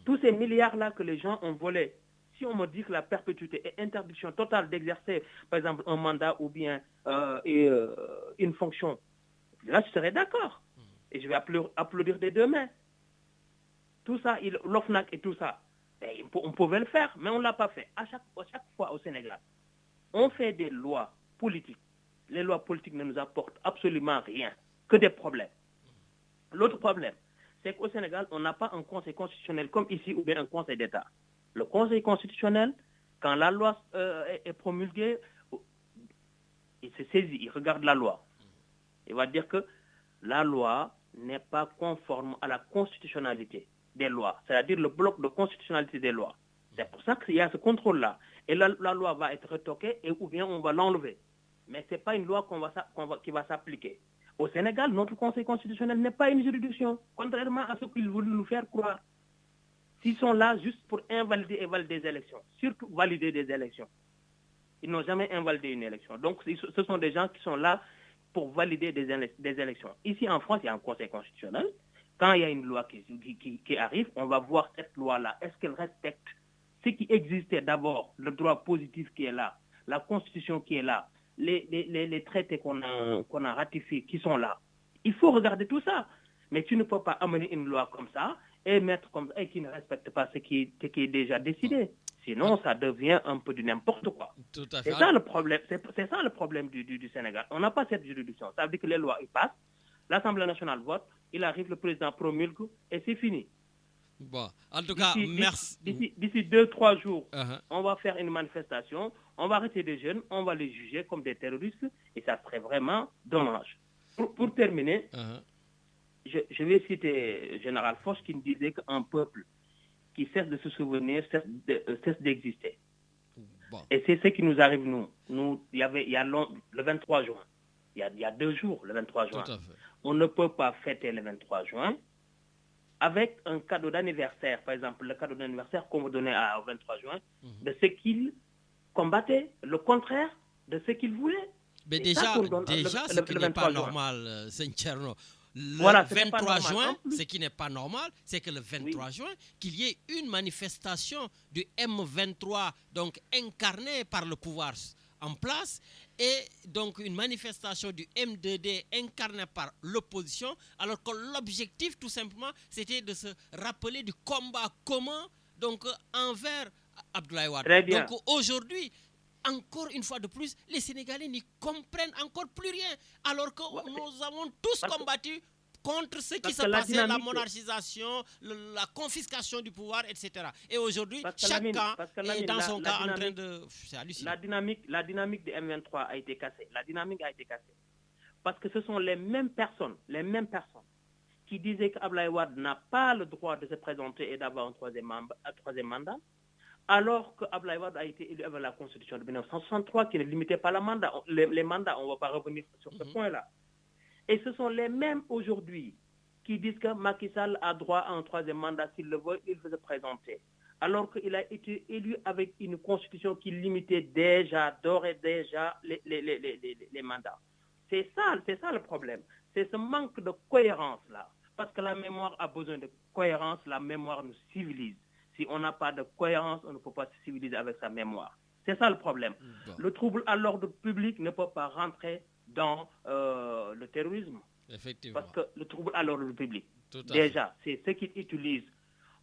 Tous ces milliards-là que les gens ont volés, si on me dit que la perpétuité est interdiction totale d'exercer, par exemple, un mandat ou bien une fonction, là, je serais d'accord. Et je vais applaudir des deux mains. Tout ça, l'OFNAC et tout ça, on pouvait le faire, mais on ne l'a pas fait. À chaque fois au Sénégal, on fait des lois politiques. Les lois politiques ne nous apportent absolument rien, que des problèmes. L'autre problème, c'est qu'au Sénégal, on n'a pas un conseil constitutionnel comme ici ou bien un conseil d'État. Le conseil constitutionnel, quand la loi est promulguée, il se saisit, il regarde la loi. Il va dire que la loi n'est pas conforme à la constitutionnalité des lois, c'est-à-dire le bloc de constitutionnalité des lois. C'est pour ça qu'il y a ce contrôle-là. Et la loi va être retoquée ou bien on va l'enlever. Mais ce n'est pas une loi qui va s'appliquer. Au Sénégal, notre Conseil constitutionnel n'est pas une juridiction, contrairement à ce qu'ils voulaient nous faire croire. S'ils sont là juste pour invalider et valider des élections, surtout valider des élections. Ils n'ont jamais invalidé une élection. Donc, ce sont des gens qui sont là pour valider des élections. Ici, en France, il y a un Conseil constitutionnel. Quand il y a une loi qui arrive, on va voir cette loi-là. Est-ce qu'elle respecte ce qui existait d'abord, le droit positif qui est là, la Constitution qui est là, les traités qu'on a ratifiés qui sont là. Il faut regarder tout ça. Mais tu ne peux pas amener une loi comme ça et mettre comme ça et qui ne respecte pas ce qui est déjà décidé. Sinon, ça devient un peu du n'importe quoi. Tout à fait. C'est ça le problème. C'est ça le problème du Sénégal. On n'a pas cette juridiction. Ça veut dire que les lois, ils passent, l'Assemblée nationale vote, il arrive, le président promulgue et c'est fini. Bon, en tout cas, merci. D'ici 2-3 jours, on va faire une manifestation, on va arrêter des jeunes, on va les juger comme des terroristes et ça serait vraiment dommage. Pour terminer, je vais citer Général Foch qui me disait qu'un peuple qui cesse de se souvenir cesse d'exister. Bon. Et c'est ce qui nous arrive, nous. Il y a le 23 juin, il y a 2 jours, le 23 juin. On ne peut pas fêter le 23 juin avec un cadeau d'anniversaire, par exemple, le cadeau d'anniversaire qu'on vous donnait au 23 juin, de ce qu'il combattait, le contraire de ce qu'il voulait. Mais déjà ce qui n'est pas normal, Saint-Tcherno, le 23 juin, ce qui n'est pas normal, c'est que le 23 juin, qu'il y ait une manifestation du M23, donc incarné par le pouvoir en place, et donc une manifestation du M2D incarnée par l'opposition, alors que l'objectif, tout simplement, c'était de se rappeler du combat commun donc, envers Abdoulaye Wade. Donc aujourd'hui, encore une fois de plus, les Sénégalais n'y comprennent encore plus rien, alors que nous avons tous combattu contre ce qui se passait, la monarchisation, la confiscation du pouvoir, etc. Et aujourd'hui, chacun est dans son cas en train de... C'est hallucinant. La dynamique du M23 a été cassée. La dynamique a été cassée. Parce que ce sont les mêmes personnes qui disaient qu'Abdoulaye Wade n'a pas le droit de se présenter et d'avoir un troisième mandat, alors qu'Abdoulaye Wade a été élu avec la Constitution de 1963 qui ne limitait pas les mandats. On ne va pas revenir sur ce point-là. Et ce sont les mêmes aujourd'hui qui disent que Macky Sall a droit à un troisième mandat. S'il le veut, il veut se présenter. Alors qu'il a été élu avec une constitution qui limitait d'ores et déjà les mandats. C'est ça le problème. C'est ce manque de cohérence-là. Parce que la mémoire a besoin de cohérence, la mémoire nous civilise. Si on n'a pas de cohérence, on ne peut pas se civiliser avec sa mémoire. C'est ça le problème. Bon. Le trouble à l'ordre public ne peut pas rentrer dans le terrorisme. Effectivement. Parce que le trouble à l'ordre public, déjà, c'est ce qu'ils utilisent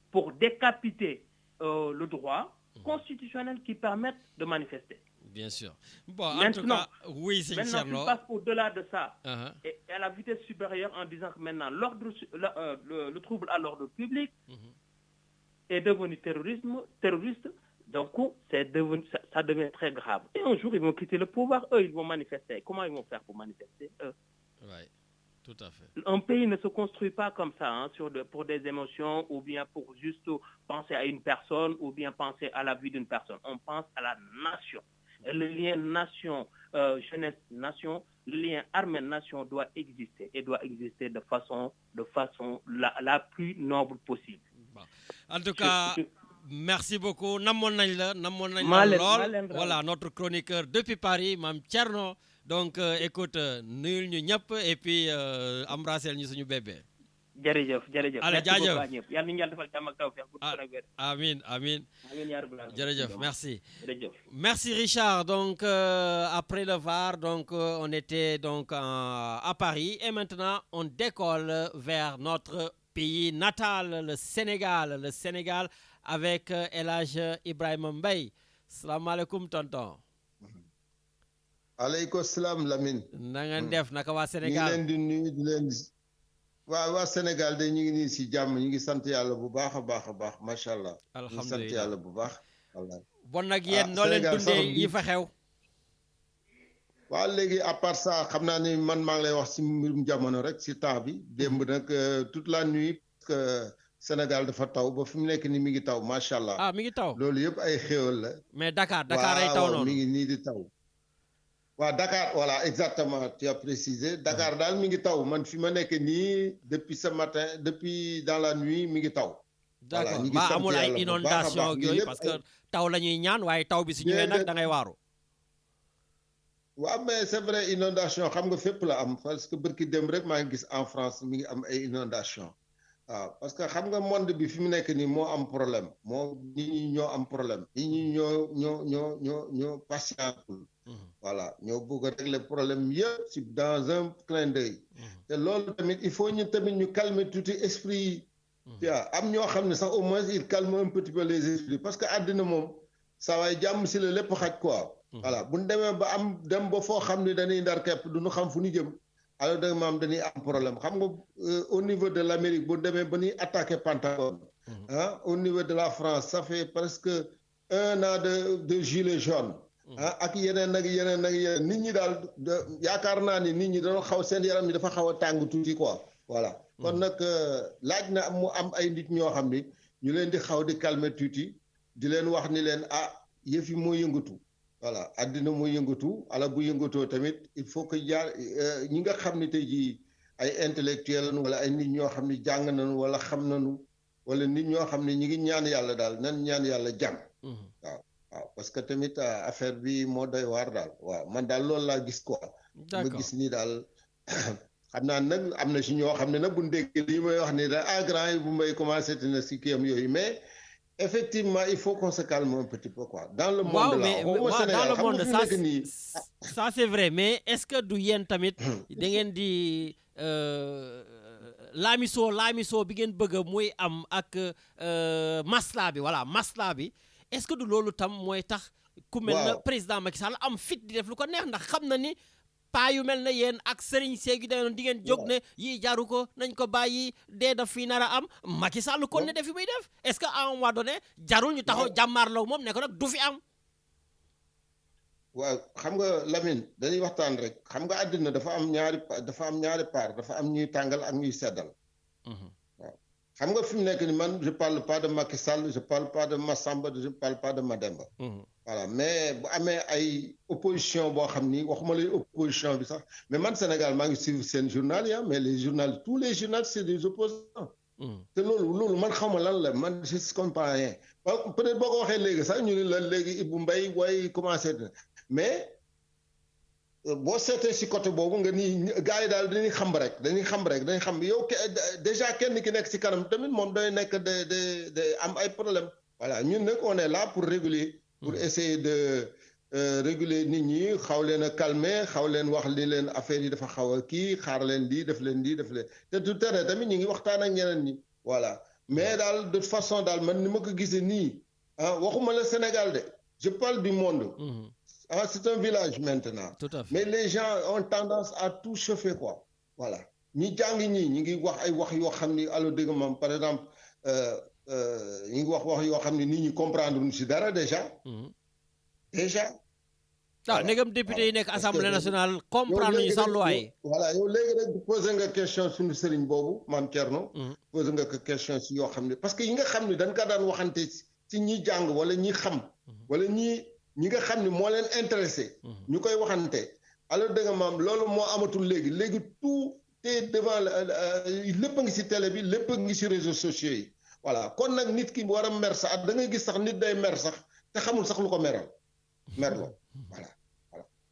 pour décapiter le droit constitutionnel qui permet de manifester. Bien sûr. Bon, maintenant, en tout cas, oui, c'est maintenant, tu passes au-delà de ça et à la vitesse supérieure en disant que maintenant, le trouble à l'ordre public est devenu terroriste. Donc, ça devient très grave. Et un jour, ils vont quitter le pouvoir. Eux, ils vont manifester. Comment ils vont faire pour manifester, eux? Oui, tout à fait. Un pays ne se construit pas comme ça, pour des émotions ou bien pour juste penser à une personne ou bien penser à la vie d'une personne. On pense à la nation. Et le lien nation, jeunesse-nation, le lien armée-nation doit exister. Et doit exister de façon la plus noble possible. Bon. En tout cas... Merci beaucoup. Namon nañ la lool. Voilà notre chroniqueur depuis Paris, Mam Thierno. Donc écoute, nuyul ñu ñëpp et puis embrasser ñu suñu bébé. jërëjëf. Allez jaajëf. Yàlla ñu yàlla defal jàmm ak tawfeex. Amiin. Jërëjëf, merci. Jërëjëf. Merci Richard. Donc après le VAR, donc on était donc à Paris et maintenant on décolle vers notre pays natal, le Sénégal avec El Hadj Ibrahima Mbaye. Salam alaikum tonton. Aleykum salaam Lamine. Na ngeen def naka waa Sénégal. ñu leen di nuyu di leen waa Sénégal de ñu ngi nii si jàmm ñu ngi sant yàlla bu baax a baax macha allah. alhamdulilah ñu sant yàlla bu baax. bon nag yéen noo leen dundee yi fa xew. waaw léegi à part ça xam naa ni man maa ngi lay wax si mbirum jamono rek si temps bi démb nag toute la nuit que Sénégal dafa taw ba fi mu nekk ni mi ngi taw macha allah. ah mi ngi taw loolu yëpp ay xéwal la. mais Dakar ay taw noonu mi ngi nii di taw. waaw Dakar voilà exactement tu as précisé Dakar daal mi ngi taw man fi ma nekk nii depuis ce matin depuis dans la nuit mi ngi taw. d'accord ba amul ay inondation ak yooyu parce que taw la ñuy ñaan waaye taw bi su ñëwee nag da ngay waaru. waaw mais c'est vrai inondation xam nga fépp la am parce que bërki dem rek maa ngi gis en France mi ngi am ay inondation waaw parce que xam nga monde bi fi mu nekk nii moo am problème nit ñi ñoo am problème nit ñi ñoo patientul voilà ñoo bëgg a régler problème yëpp si dans un clin d'œil te loolu tamit il faut ñu tamit ñu calmer tuuti esprit yi am ñoo xam ne sax au moins il calme un petit peu les esprits parce que àddina moom saa waay jàmm si la lépp xaj quoi voilà bu ñu demee ba dem ba foo xam ne dañuy ndar képp du ñu xam fu ñu jëm alors da maam dañuy am problème xam nga au niveau de l'Amérique bu demee ba ñuy attaqué Pentagone au niveau de la France ça fait presque 1 an de gilet jaune ak yeneen nit ñi daal yaakaar naa ni nit ñi dañoo xaw seen yaram yi dafa xaw a tàng tuuti quoi voilà kon nag laaj na mu am ay nit ñoo xam ni ñu leen di xaw di calmer tuuti di leen wax ni leen yëf yi moo yëngatu voilà àddina moo yëngatu ala bu yëngatoo tamit il faut que ñi nga xam ne tey jii ay intellectuel wala ay nit ñoo xam ne jàng nañu wala xam nañu wala nit ñoo xam ne ñi ngi ñaan yàlla daal nan ñaan yàlla jàmm waaw parce que tamit affaire bi moo doy waar daal waaw man daal loolu laa gis quoi ma gis ni daal xam naa nag am na si ñoo xam ne nag bu ndékkee lii may wax ni daal grand yi bu may commencé na si kiyam yooyu mais effectivement il faut qu'on se calme un petit peu quoi dans le monde là dans le monde ça c'est vrai mais est-ce que du yéen tamit da ngeen di laamisoo bi ngeen bëgg muy am ak masla bi est-ce que du loolu tam mooy tax ku mel na président Macky Sall am fit di def lu ko neex ndax xam na ni paa yu mel na yéen ak Serigne Seegu danoon di ngeen jóg ne yii jaru ko nañ ko bàyyi dee daf fii nar a am Macky Sall kon ne def fi muy def est-ce que à un moment donné jarul ñu taxaw jàmmaarloo moom ne ko nag du fi am. waaw xam nga Lamine dañuy waxtaan rek xam nga àddina dafa am ñaari part dafa am ñuy tàngal ak ñuy seddal. waaw xam nga fi mu nekk ni man je parle pas de Macky Sall je parle pas de Massamba je parle pas de Mademba. voilà mais bu amee ay opposition boo xam ni waxuma lay opposition bi sax mais man Sénégal maa ngi suivre seen journal ya mais tous les journaux c'est des opposants te loolu man xawma lan la man je comprends rien peut-être boo ko waxee léegi sax ñu ne la léegi Ibou Mbaye way commencé mais boo seetee si côté boobu nga nii gars yi daal dañuy xam yow déjà kenn ki nekk si kanam tamit moom day nekk de am ay problème voilà ñun nag on est là pour réguler pour essayer de réguler nit ñi xaw leen a calmer xaw leen wax li leen affaire yi dafa xaw a kii xaar leen di def leen te du tere tamit ñu ngi waxtaan ak ñeneen ñi voilà mais daal de toute façon daal man ni ma ko gisee nii waxuma la Sénégal de je parle du monde c'est un village maintenant tout à fait. Mais les gens ont tendance à tout chauffer quoi voilà ñi jàng ñi ngi wax ay wax yoo xam ni allo dégg moom par exemple ñu ngi wax yoo xam ne nit ñi comprendre ñu si dara déjà. waaw ndegam député yi nekk assemblée nationale comprendre ñu sax loi. voilà yow léegi rek posé nga question suñu sëriñ boobu maam Thierno. posé nga ko question si yoo xam ne parce que yi nga xam ne dañ ko daan waxante si ñi jàng wala ñi xam. wala ñi nga xam ne moo leen intéressé. ñu koy waxante alors dégg nga maam loolu moo amatul léegi tout est devant lépp a ngi si télé bi lépp a ngi si réseaux sociaux yi. voilà kon nag nit ki war a mer sax da ngay gis sax nit day mer sax te xamul sax lu ko meral merloo voilà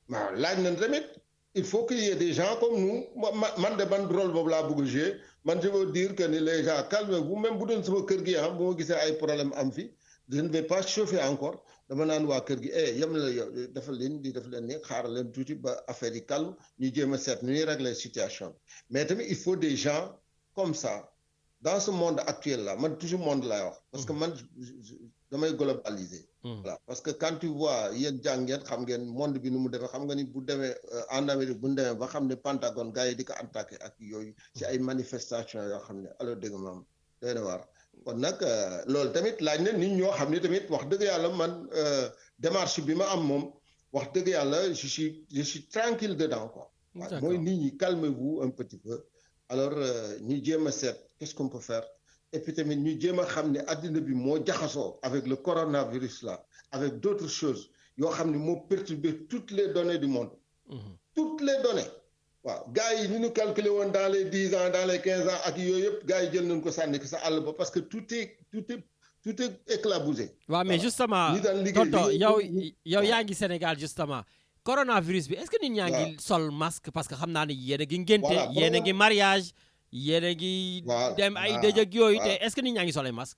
waaw laaj na tamit il faut qu'il y ait des gens comme nous man de ban rôle boobu laa bëgg jouer man je veux dire que ni les gens calmez-vous même bu doon sama kër gi bu ma gisee ay problème am fi je ne vais pas chauffer encore dama naan waa kër gi yem la yow dafa leen di def leen ni xaaral leen tuuti ba affaire yi calme ñu jéem a seet nu ñuy régler situation mais tamit il faut des gens comme ça dans ce monde actuel là man toujours monde laay wax parce que man damay globaliser voilà parce que quand tu vois yéen jàngeen xam ngeen monde bi nu mu demee xam nga ni bu demee en Amérique bu ñu demee ba xam ne Pentagone gars yi di ko attaqué ak yooyu ci ay manifestations yoo xam ne alors dëgg maam doy na waar kon nag loolu tamit laaj na nit ñoo xam ne tamit wax dëgg yàlla man démarche bi ma am moom wax dëgg yàlla je suis tranquille dedans quoi waaw mooy nit ñi calmez-vous un petit peu alors ñu jéem a seet qu'est-ce qu'on peut faire et puis tamit ñu jéem a xam ne addina bi moo jaxasoo avec le coronavirus là avec d'autres choses yoo xam ne moo perturbé toutes les données du monde toutes les données waaw gars yi ñu calculé woon dans les 10 ans dans les 15 ans ak yooyu yëpp gars yi jël nañ ko sànni ko sa àll ba parce que tout est éclabousé. waaw mais justement tonton yow yaa ngi Sénégal justement coronavirus bi est-ce que nit ñaa ngi sol masque parce que xam naa ne yéen a ngi ngénte yéen a ngi mariage yéen a ngi dem ay dëj ak yooyu te est-ce que nit ñaa ngi sol ay masque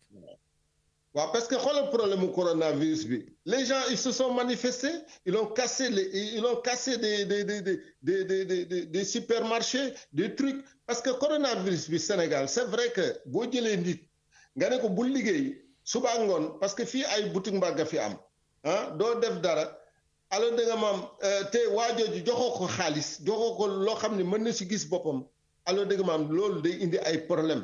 waaw parce que xoolal problème mu coronavirus bi les gens ils se sont manifestés ils ont cassé des supermarchés des trucs parce que coronavirus bi Sénégal c'est vrai que boo jëlee nit nga ne ko bul liggéey suba ngoon parce que fii ay boutique mbagga fi am doo def dara alors da nga maam te waajooju joxoo ko xaalis joxoo ko loo xam ne mën na si gis boppam alors da nga maam loolu day indi ay problème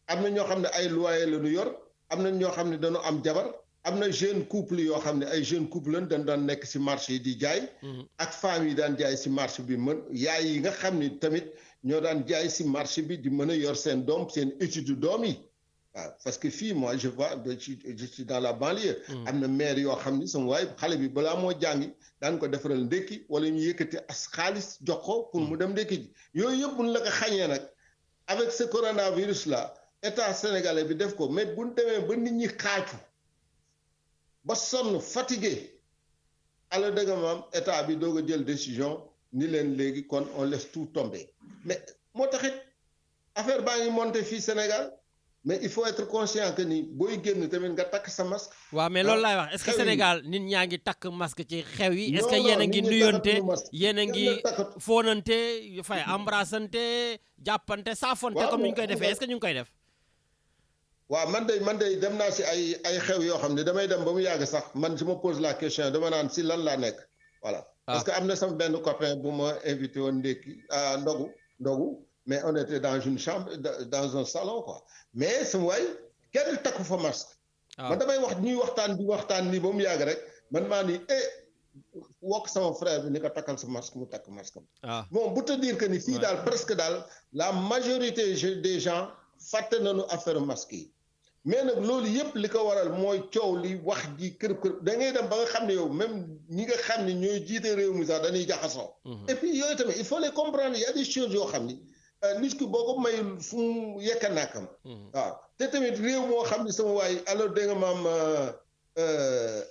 am na ñoo xam ne ay loyer la ñu yor am na ñoo xam ne dañoo am jabar am na jeune couple yoo xam ne ay jeune couple lañ dañ daan nekk si marché yi di jaay ak femmes yi daan jaay si marché bi yaay yi nga xam ni tamit ñoo daan jaay si marché bi di mën a yor seen doom seen étude doom yi waaw parce que fii moi je vois je suis dans la banlieue am na maire yoo xam ni sama waay xale bi balaa moo jàngi daan ko defaral ndékki wala ñu yëkkati as xaalis jox ko pour mu dem ndékki ji yooyu yëpp buñ la ko xañee nag avec ce coronavirus là état sénégalais bi def ko mais bu ñu demee ba nit ñi xaaju ba sonn fatigué alors dëgg maam état bi doog a jël décision ni leen léegi kon on laisse tout tomber mais moo taxit affaire baa ngi monté fii Sénégal mais il faut être conscient que ni booy génn tamit nga takk sa masque. waaw mais loolu laay wax est-ce que Sénégal nit ñaa ngi takk masque ci xew yi. est-ce que yéen a ngi nuyonte yéen a ngi foonante fay embrassante jàppante saafonte comme ni ñu koy defee est-ce que ñu ngi koy def. waaw man de dem naa si ay xew yoo xam ne damay dem ba mu yàgg sax man je me pose la question dama naan si lan laa nekk voilà. parce que am na sama benn copain bu ma invité woon ndékki ndogu mais on était dans une chambre dans un salon quoi mais sama waay kenn takku fa masque. man damay wax ñuy waxtaan nii ba mu yàgg rek man maa ni wokk sama frère bi ni ko takkal sa masque mu takk masque am. bon bu te dire que ni fii daal presque daal la majorité des gens fàtte nañu affaire masque yi. mais nag loolu yëpp li ko waral mooy coow li wax ji kër da ngay dem ba nga xam ne yow même ñi nga xam ne ñooy jiite réew mi sax dañuy jaxasoo. et puis yooyu tamit il faut les comprendre il y a des choses yoo xam ni nit ki boo ko mayul fu mu yekka nàkkam. waaw te tamit réew moo xam ne sama waay alors da nga maam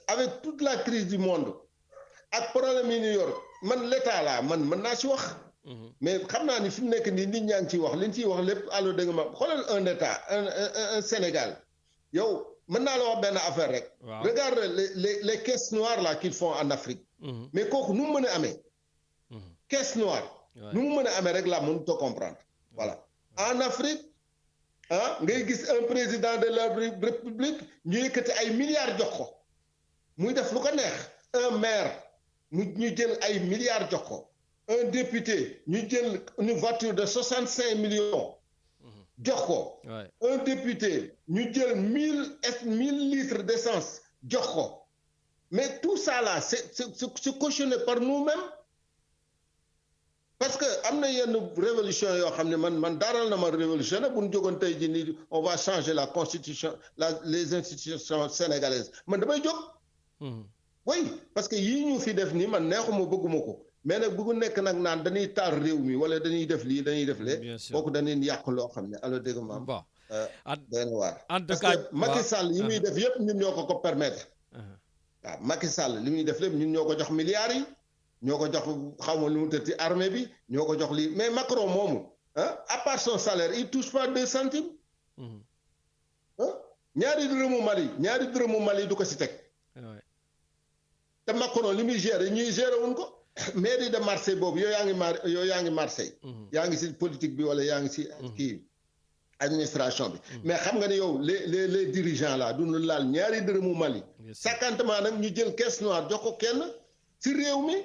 avec toute la crise du monde ak problème yi ñu yor man l'état laa man mën naa si wax. mais xam naa ni fi mu nekk nii nit ñaa ngi ciy wax li ñu ciy wax lépp allo dégg nga ma xoolal un état un Sénégal yow mën naa la wax benn affaire rek. regarde les caisses noires là qu'ils font en Afrique. mais kooku nu mu mën a amee. caisse noire. nu mu mën a amee rek laa mënut a comprendre. voilà en Afrique ngay gis un président de la République ñu yëkkati ay milliards jox ko muy def lu ko neex un maire ñu jël ay milliards jox ko. un député ñu jël une voiture de 65 millions jox ko. un député ñu jël 1000 litres d'essence jox ko mais tout ça là c'est cautionné par nous-mêmes parce que am na yenn révolution yoo xam ne man daaral na ma révolution bu ñu jógoon tey jii nii on va changer la constitution les institutions sénégalaises man damay jóg. oui parce que yii ñu fi def nii man neexuma bëgguma ko. mais nag bu nekk nag naan dañuy taar réew mi wala dañuy def lii dañuy def lee kooku dañuy yàq loo xam ne alors dégg nga bon doy na waar. en tout parce cas que Macky Sall yi muy def yëpp ñun ñoo ko permettre. waaw Macky Sall li muy def lépp ñun ñoo ko jox milliards yi ñoo ko jox xaw ma lu mu tëdd ci armée bi ñoo ko jox lii mais Macron moomu à part son salaire il touche pas 2 centimes. ñaari dërëmu Mali du ko si teg. te Macron li muy gérer ñuy gérer wuñ ko. mairie de Marseille boobu yow yaa ngi Marseille. yaa ngi si politique bi wala yaa ngi si kii administration bi. mais xam nga ne yow les dirigeants là duñu laal ñaari dërëmu Mali. sakantement nag ñu jël caisse noire jox ko kenn si réew mi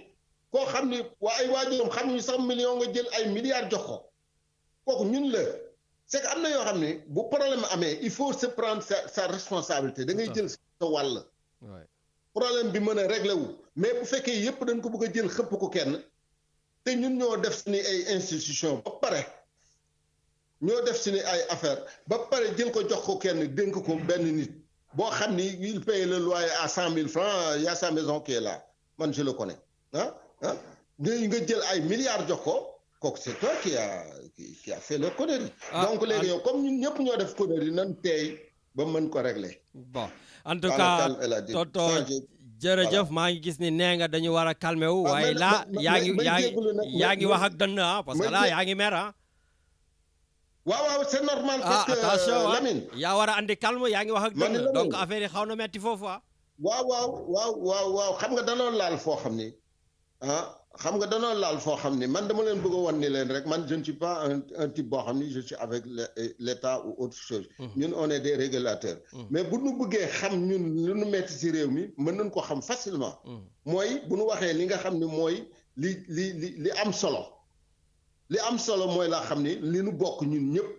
koo xam ni waa ay waajuram xam ñu sax million nga jël ay milliards jox ko kooku ñun la c'est que am na yoo xam ne bu problème amee il faut se prendre sa responsabilité da ngay jël sa wàll. problème bi mën a réglé wu mais bu fekkee yépp dañ ko bëgg a jël xëpp ko kenn te ñun ñoo def suñu ay institution ba pare ñoo def suñu ay affaire ba pare jël ko jox ko kenn dénk ko benn nit boo xam ni il paye le loyer à 100 000 francs y a sa maison qui est là man je le connais nga jël ay milliards jox ko kooku c'est toi qui a fait le connerie. donc léegi yow comme ñun ñëpp ñoo def connerie nan teey ba mën ko régler. bon en tout cas Toto jërëjëf maa ngi gis ni nee nga dañu war a calmer wu waaye là yaa ngi wax ak dënn parce que là yaa ngi mer waaw c'est normal. parce que attention Lamine yaa war a andi calme yaa ngi wax ak dënn donc affaire yi xaw na metti foofu waaw xam nga danoo laal foo xam ni xam nga danoo laal foo xam ni man dama leen bëgg a wan ni leen rek man je ne suis pas un type boo xam ni je suis avec l'État ou autre chose. ñun on est des régulateurs. mais bu nu bëggee xam ñun lu nu metti ci réew mi mën nañ ko xam facilement. mooy bu nu waxee li nga xam ni mooy li am solo. li am solo mooy laa xam ni li nu bokk ñun ñëpp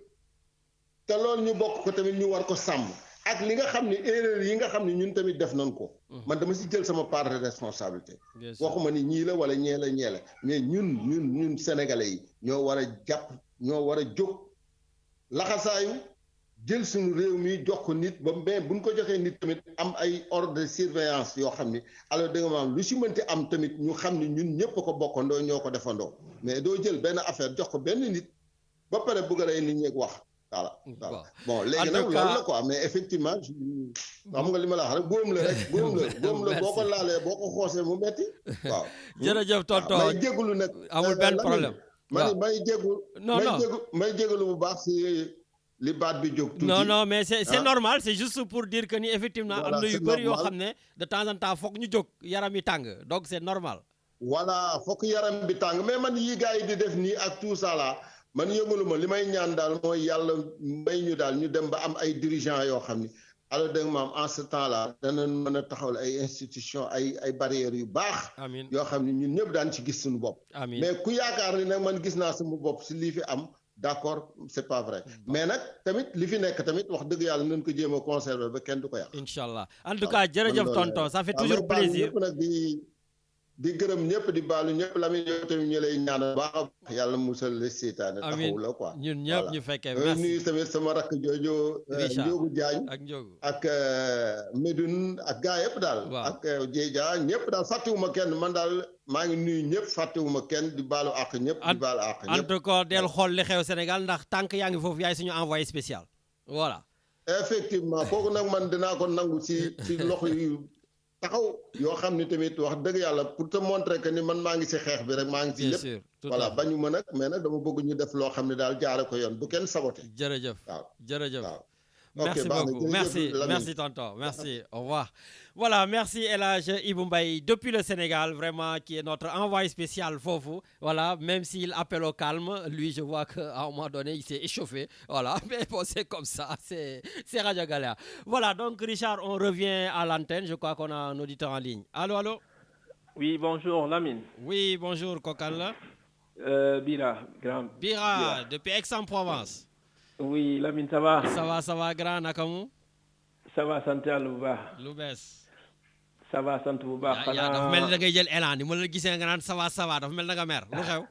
te loolu ñu bokk ko tamit ñu war ko sàmm ak li nga xam ni erreur yi nga xam ni ñun tamit def nañ ko. man dama si jël sama part de responsabilité. waxuma ni ñii la wala ñee la mais ñun sénégalais yi ñoo war a jàpp ñoo war a jóg laxasaayu jël suñu réew mi jox ko nit ba mais buñ ko joxee nit tamit am ay ordre de surveillance yoo xam ni alors da nga maam lu si mënti am tamit ñu xam ni ñun ñëpp ko bokkandoo ñoo ko defandoo mais doo jël benn affaire jox ko benn nit ba pare bëgg a rey nit ñi wax. voilà bon léegi nag loolu la quoi mais effectivement xam nga li ma la wax rek góom la boo ko laalee boo ko xoosee mu metti waaw. jërëjëf tonton may jégalu nag. amul benn problème may jégalu bu baax si li baat bi jóg. tuuti non mais c'est normal c'est juste pour dire que ni effectivement am na yu bëri yoo xam ne de temps en temps foog ñu jóg yaram yi tàng donc c'est normal. voilà foog yaram bi tàng mais man yi gars yi di def nii ak tout ça là. man yëngaluma li may ñaan daal mooy yàlla may ñu daal ñu dem ba am ay dirigeants yoo xam ni alors dégg nga en ce temps là danañ mën a taxawal ay institutions ay barrières yu baax. amiin yoo xam ni ñun ñëpp daan ci gis suñu bopp. amiin mais ku yaakaar ni nag man gis naa sama bopp si lii fi am d'accord c'est pas vrai. mais nag tamit li fi nekk tamit wax dëgg yàlla nañ ko jéem a conserver ba kenn du ko yàq. incha allah en tout cas jërëjëf tonton ça fait toujours plaisir. di gërëm ñëpp di baalu ñëpp Lamine yow tamit ñu lay ñaanal baax yàlla musal la seytaane taxawu la quoi. ñun ñëpp ñu fekkee merci nuyu tamit sama rakk jooju Ndiogu Diagne ak Médoune ak gaa yëpp daal ak Diédia ñëpp daal fàttewuma kenn man daal maa ngi nuyu ñëpp fàttewuma kenn di baalu àq ñëpp di baalu àq ñëpp. en tout cas del xool li xew Sénégal ndax tànk yaa ngi foofu yaay suñu envoyé spécial voilà. effectivement kooku nag man dinaa ko nangu ci loxo yu taxaw yoo xam ni tamit wax dëgg yàlla pour te montrer que ni man maa ngi ci xeex bi rek maa ngi ci lépp voilà bañu ma nag mais nag dama bëgg ñu def loo xam ne daal jaare ko yoon bu kenn saboté. jërëjëf waaw jërëjëf. waaw merci beaucoup merci tonton merci au revoir. Voilà, merci El Hadj Ibou Mbaye depuis le Sénégal, vraiment, qui est notre envoyé spécial Fofu. Voilà, même s'il appelle au calme, lui, je vois qu'à un moment donné, il s'est échauffé. Voilà, mais bon, c'est comme ça, c'est Radio Galère. Voilà, donc Richard, on revient à l'antenne. Je crois qu'on a un auditeur en ligne. Allô? Oui, bonjour, Lamine. Oui, bonjour, Kokala. Bira, depuis Aix-en-Provence. Oui, Lamine, ça va? Ça va, grand, Nakamou? Ça va, santé à Louba. Ça va sant bu baax xanaa dafa mel ni da ngay jël élan ni ma la gisee nga naan ça va dafa mel na nga mer lu xew.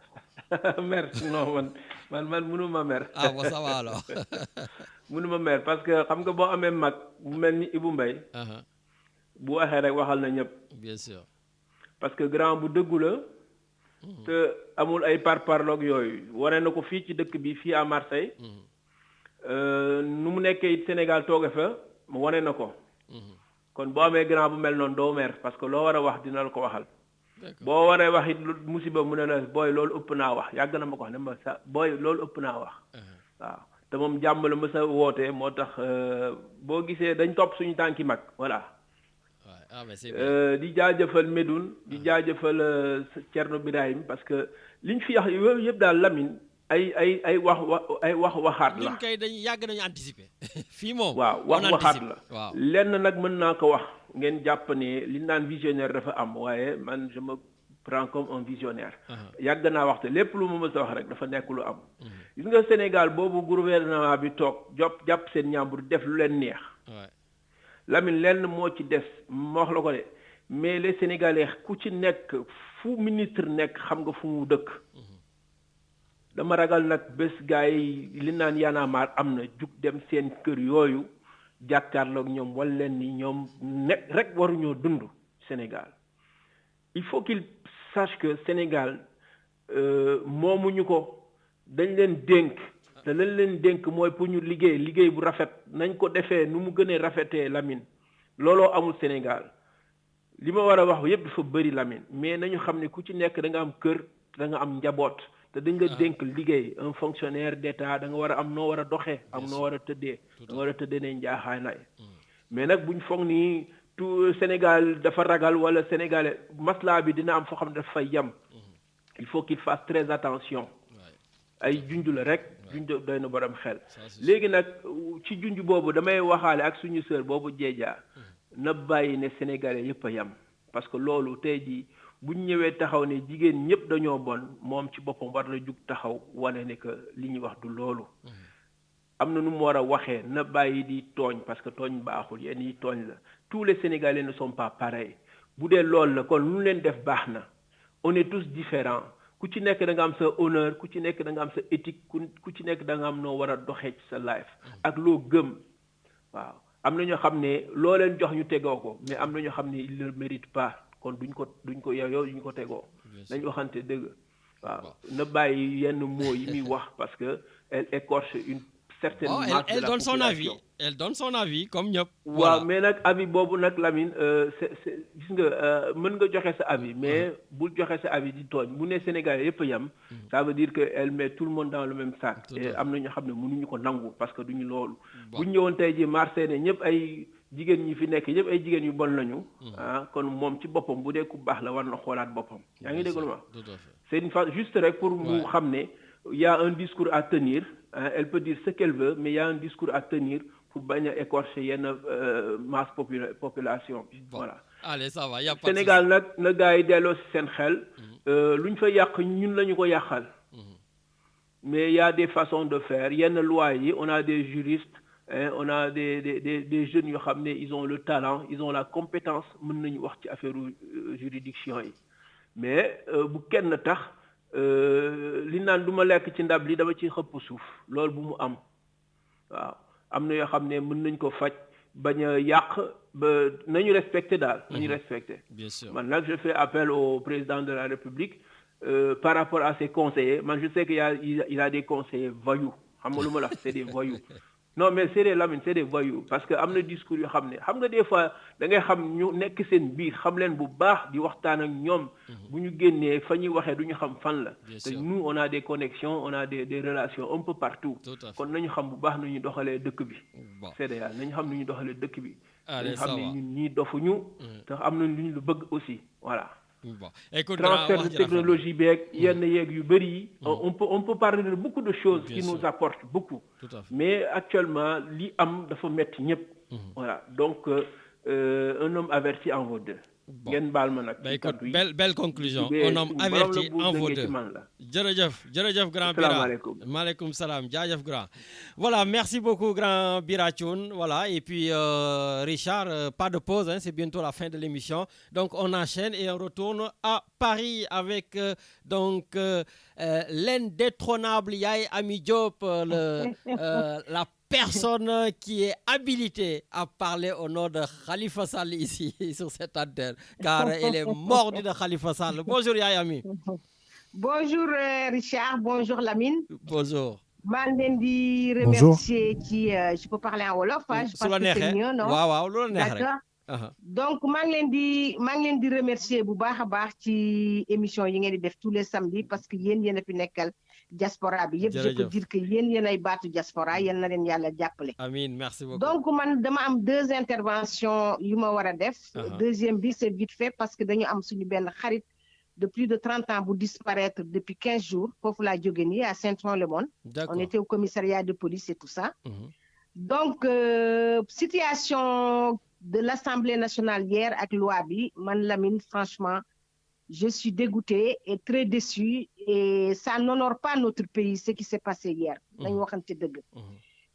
mer non man mënuma mer. ah bon ça va alors. mënuma mer parce que xam nga boo amee mag bu mel ni Ibou Mbaye. bu waxee rek waxal na ñëpp. bien sûr. parce que grand bu dëggu la. te amul ay parparloog yooyu wane na ko fii ci dëkk bi fii à Marseille. nu mu nekkee Sénégal tooge fa mu wane na ko kon boo amee grand bu mel noonu doo mer parce que loo war a wax dina la ko waxal boo waree wax it musiba mu ne la booy loolu ëpp naa wax yàgg na ma ko wax ne ma sa booy loolu ëpp naa wax waaw te moom jàmm la mës a woote moo tax boo gisee dañ topp suñu tànki mag voilà di jaajëfal Medoune di jaajëfal Thierno Birahim parce que liñ fi wax yooyu yëpp daal Lamine ay waxaat la ñun kay dañ yàgg nañu anticiper fii moom waaw waxaat la waaw lenn nag mën naa ko wax ngeen jàpp ne li naan visionnaire dafa am waaye man je me prends comme un visionnaire yàgg naa waxte lépp lu ma mës a wax rek dafa nekk lu am gis nga Sénégal boobu gouvernement bi toog jàpp seen ñàmbur def lu leen neex Lamine lenn moo ci des ma wax la ko de mais les Sénégalais ku ci nekk fu ministre nekk xam nga fu mu dëkk dama ragal nag bés gars yi li naan yaanaamaar am na jug dem seen kër yooyu jàkkaarloog ñoom wala leen ni ñoom nekk rek waruñoo dund Sénégal il faut qu'il sache que Sénégal moomuñu ko dañ leen dénk te lañ leen dénk mooy pour ñu liggéey bu rafet nañ ko defee nu mu gënee rafetee Lamine looloo amul Sénégal li ma war a wax yépp dafa bëri Lamine mais nañu xam ne ku ci nekk da nga am kër da nga am njaboot te dañ nga dénk liggéey un fonctionnaire d'État da nga war a am noo war a doxee am noo war a tëddee da nga war a tëddee ne njaaxaay nay mais nag buñ foog ni tout Sénégal dafa ragal wala Sénégalais masla bi dina am foo xam ne dafa fay yem il faut qu'il fasse très attention ay junj la rek junj doy na borom xel léegi nag ci junj boobu damay waxaale ak suñu sœur boobu jeejaa na bàyyi ne Sénégalais yëpp a yem parce que loolu tey jii buñ ñëwee taxaw ne jigéen ñëpp dañoo bon moom ci boppam war na jug taxaw wane ne que li ñuy wax du loolu am na nu mu war a waxee na bàyyi di tooñ parce que tooñ baaxul yenn yi tooñ la tous les Sénégalais ne sont pas pareils bu dee loolu la kon lu leen def baax na on est tous différents ku ci nekk da nga am sa honneur ku ci nekk da nga am sa éthique ku ci nekk da nga am noo war a doxee ci sa life ak loo gëm waaw am na ñoo xam ne loo leen jox ñu tegoo ko mais am na ñoo xam ne il ne mérite pas kon duñ ko yow duñ ko tegoo nañ waxante dëgg waaw na bàyyi yenn mots yi muy wax parce que elle écorche une certaine masse de la population. Elle donne son avis comme ñëpp. waaw mais nag avis boobu nag Lamine gis nga mën nga joxe sa avis mais bul joxe sa avis di tooñ bu ne Sénégalais yëpp yam ça veut dire que elle met tout le monde dans le même sac et am na ñoo xam ne mënuñu ko nangu parce que duñu loolu buñ ñëwoon tey ji Marseille ne ñëpp ay jigéen ñi fi nekk ñëpp ay jigéen yu bon lañu kon moom ci boppam bu dee ku baax la war na xoolaat boppam yaa ngi dégg ma c'est une fois juste rek pour mu xam ne il y a un discours à tenir elle peut dire ce qu'elle veut mais il y a un discours à tenir pour bañ a écorcher yenn masse population bi voilà allez ça va y a pas Sénégal nag na gars yi delloo si seen xel lu ñu fa yàq ñun la ñu ko yàqal mais il y a des façons de faire yenn lois yi on a des juristes on a des jeunes yoo xam ne ils ont le talent ils ont la compétence mën nañu wax ci affaire juridiction yi mais bu kenn tax li naan du ma lekk ci ndab li dama ci xëpp suuf loolu bu mu am waaw am na yoo xam ne mën nañ ko faj bañ a yàq ba nañu respecté daal nañu respecté bien sûr man nag je fais appel au président de la République par rapport à ses conseillers man je sais qu'il a des conseillers voyous xam nga lu ma la wax c'est des voyous non mais c'est des Lamine c'est des voyous parce que am na discours yoo xam ne xam nga des fois da ngay xam ñu nekk seen biir xam leen bu baax di waxtaan ak ñoom bu ñu génnee fa ñuy waxee du ñu xam fan la te nous on a des connexions on a des relations un peu partout kon nañu xam bu baax nu ñu doxalee dëkk bi CEDEAO nañu xam nu ñu doxalee dëkk bi nañu xam ne ñun ñii dofuñu te am na lu ñu lu bëgg aussi voilà bon écoute transfert de technologie beeg yenn yeeg yu bëri yi on peut parler de beaucoup de choses qui nous apportent beaucoup mais actuellement li am dafa metti ñëpp voilà donc un homme averti en vaut deux ngeen baal ma nag belle conclusion un homme averti en vaut deux jërëjëf grand Bira maaleykum salaam jaajëf grand voilà merci beaucoup grand Bira Thioune voilà et puis Richard pas de pause hein, c'est bientôt la fin de l'émission donc on enchaîne et on retourne à Paris avec donc l'indétrônable Yaye Ami Diop la personne qui est habilitée à parler au nom de Khalifa Sall ici sur cette antenne, car elle est mordue de Khalifa Sall. Bonjour Yaye Ami. Bonjour Richard, bonjour Lamine. Bonjour. maa ngi leen di remercier ci je peux parler en wolof je pense que c'est mieux non waaw lu la neex rek d'accord donc maa ngi leen di remercier bu baax a baax ci émission yi ngeen di def tous les samedis parce que yéen a fi nekkal diaspora bi yëpp je peux dire que yéen ay baatu diaspora yéen na leen yàlla jàppale amiin merci beaucoup donc man dama am 2 interventions yu ma war a def deuxième bi c'est vite fait parce que dañu am suñu benn xarit de plus de 30 ans bu disparaître depuis 15 jours foofu laa jóge nii à Saint-Ouen-le-Monde on était au commissariat de police et tout ça donc situation de l'Assemblée nationale hier ak loi bi man Lamine franchement je suis dégoûtée et très déçue et ça n'honore pas notre pays ce qui s'est passé hier nañu waxante dëgg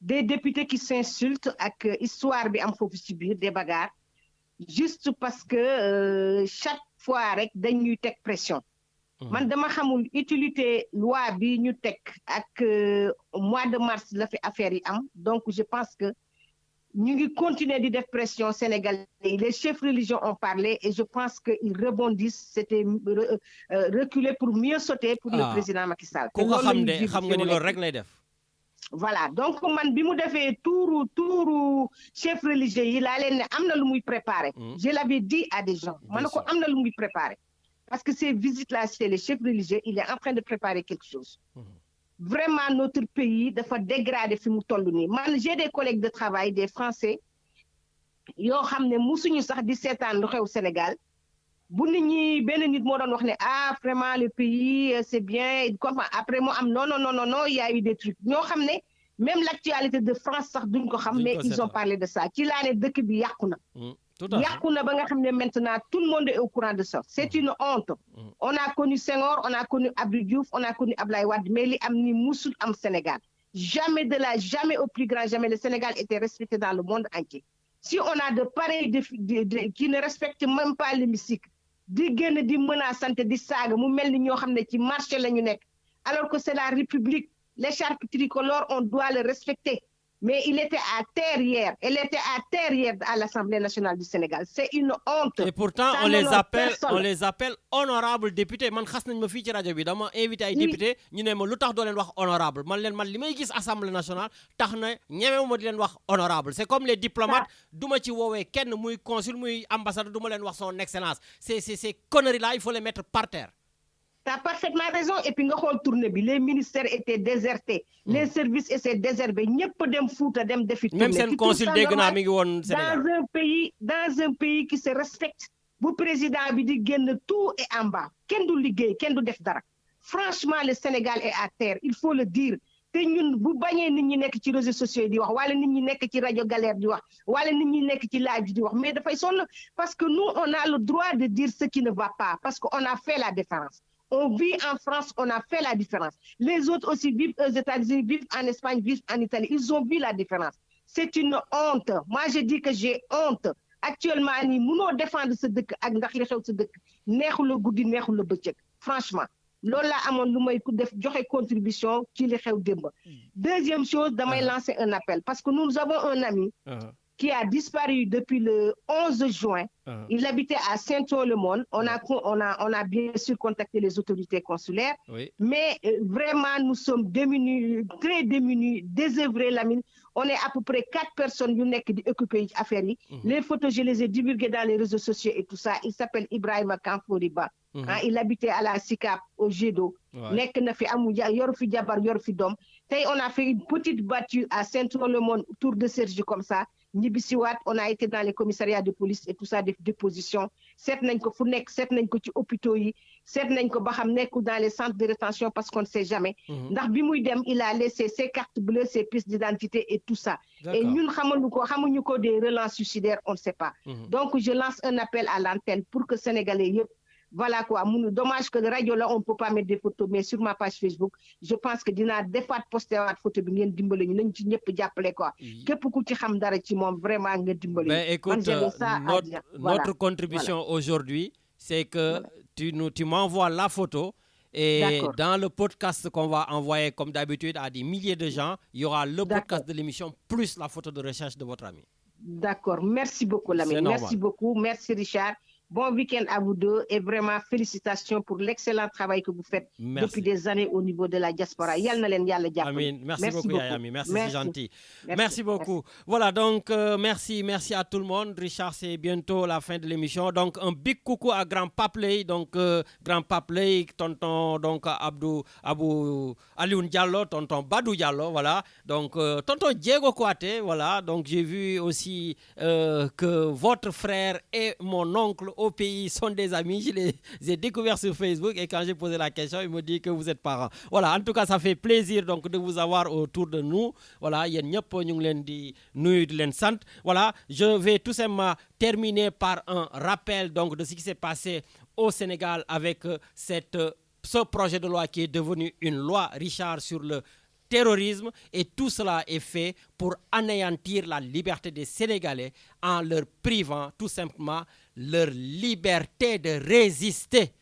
des députés qui s'insultent ak histoire bi am foofu ci biir des bagarres juste parce que chaque fois rek dañuy teg pression man dama xamul utilité loi bi ñu teg ak mois de mars la fi affaire yi am donc je pense que ñu ngi continuer di def pression sénégalais les chefs religieux ont parlé et je pense que ils rebondissent c'était reculer pour mieux sauter pour le président Macky Sall ku ko xam nga ni loolu rek lay def voilà donc man bi mu defee tuuru chef religieux yi laa leen ne am na lu muy préparé je l'avais dit à des gens ma ne ko am na lu muy préparé parce que ces visites là chez les chefs religieux il est en train de préparer quelque chose vraiment notre pays dafa dégradé fi mu toll nii man j'ai des collègues de travail des Français yoo xam ne musuñu sax di seetaan lu xew Sénégal bu nit ñi benn nit moo doon wax ne vraiment le pays c'est bien comme après moo am non il y a eu des trucs ñoo xam ne même l'actualité de France sax duñ ko xam mais ils ont parlé de ça ci laa ne dëkk bi yàqu na yàqu na ba nga xam ne maintenant tout le monde est au courant de ça c'est une honte on a connu Senghor on a connu Abdou Diouf on a connu Abdoulaye Wade mais li am ni musul am Sénégal jamais au plus grand jamais le Sénégal était respecté dans le monde entier si on a de pareils qui ne respectent même pas l'hémicycle di génn di menaçante di saaga mu mel ni ñoo xam ne ci marché la ñu nekk alors que c'est la République l'écharpe tricolore on doit le respecter mais il était à terre hier à l'Assemblée nationale du Sénégal c'est une honte et pourtant on les appelle honorables députés man xas nañ ma fii ci rajo bi dama invité ay députés ñu ne ma lu tax doo leen wax honorable man li may gis Assemblée nationale tax na ñemewu ma di leen wax honorable c'est comme les diplomates duma ci woowee kenn muy consul muy ambassadeur duma leen wax son excellence ces conneries là il faut les mettre par terre. T'as parfaitement raison et puis nga xool tournée bi les ministères étaient désertés les services étaient désherbés ñëpp dem Fouta dem defi tournée même seen consul dégg naa mi ngi woon Sénégal dans un pays qui se respecte bu président bi di génn tout est en bas kenn du liggéey kenn du def dara franchement le Sénégal est à terre il faut le dire te ñun bu bañee nit ñi nekk ci réseaux sociaux yi di wax wala nit ñi nekk ci rajo Galère di wax wala nit ñi nekk ci live di wax mais dafay sonn parce que nous on a le droit de dire ce qui ne va pas parce que on a fait la différence. On vit en France, on a fait la différence. Les autres aussi vivent aux États-Unis, vivent en Espagne, vivent en Italie. Ils ont vu la différence. C'est une honte. Moi, je dis que j'ai honte. Actuellement, ni mënoo défendre sa dëkk ak ndax li xew sa dëkk neexul la guddi neexul la bëccëg franchement loolu laa amoon lu may def joxe contribution ci li xew démb. Deuxième chose damay lancer un appel parce que nous avons un ami qui a disparu depuis le 11 juin. Il habitait à Saint-Ouen-le-Monde. On a bien sûr contacté les autorités consulaires. Oui. Mais vraiment, nous sommes démunis, très démunis, désœuvrés, Lamine. On est à peu près 4 personnes qui occupent l'affaire. Les photos, je les ai divulguées dans les réseaux sociaux et tout ça. Il s'appelle Ibrahima Kanforiba. Il habitait à la SICAP, au Gédo. On a fait une petite battue à Saint-Ouen-le-Monde, autour de Sergi comme ça. Nibisiwat, on a été dans les commissariats de police et tout ça, des dépositions. Seet nañ ko fu nekk, seet nañ ko ci hôpitaux yi, seet nañ ko ba xam nekku dans les centres de rétention parce qu'on ne sait jamais. Ndax bi muy dem, il a laissé ses cartes bleues, ses pièces d'identité et tout ça. Et ñun xamuñu ko des relances suicidaires, on ne sait pas. Donc je lance un appel à l'antenne pour que Sénégalais yëpp voilà quoi, dommage que le radio là on peut pas mettre des photos mais sur ma page Facebook je pense que dina defaat posté waat photo bi ngeen dimbale ñu nañ ci ñëpp jàppale quoi képp ku ci xam dara ci moom vraiment nga dimbale. Ben écoute notre contribution aujourd'hui c'est que tu m'envoies la photo et dans le podcast qu'on va envoyer comme d'habitude à des milliers de gens il y aura le podcast de l'émission plus la photo de recherche de votre ami. D'accord, merci beaucoup Lamine, merci beaucoup, merci Richard. Bon week-end à vous deux et vraiment félicitations pour l'excellent travail que vous faites depuis des années au niveau de la diaspora. Amin. Merci beaucoup, Yayami. Merci, c'est gentil. Merci beaucoup. Voilà, donc merci à tout le monde. Richard, c'est bientôt la fin de l'émission. Donc, un big coucou à Grand Papley. Donc, Grand Papley, tonton donc, Abou Alioune Diallo, tonton Badou Diallo, voilà. Donc, tonton Diego Kouate, voilà. Donc, j'ai vu aussi que votre frère et mon oncle au pays sont des amis. Je les ai découverts sur Facebook et quand j'ai posé la question, ils me disent que vous êtes parents. Voilà, en tout cas, ça fait plaisir donc de vous avoir autour de nous. Voilà, voilà, je vais tout simplement terminer par un rappel donc de ce qui s'est passé au Sénégal avec ce projet de loi qui est devenu une loi, Richard, sur le terrorisme, et tout cela est fait pour anéantir la liberté des Sénégalais en leur privant tout simplement leur liberté de résister.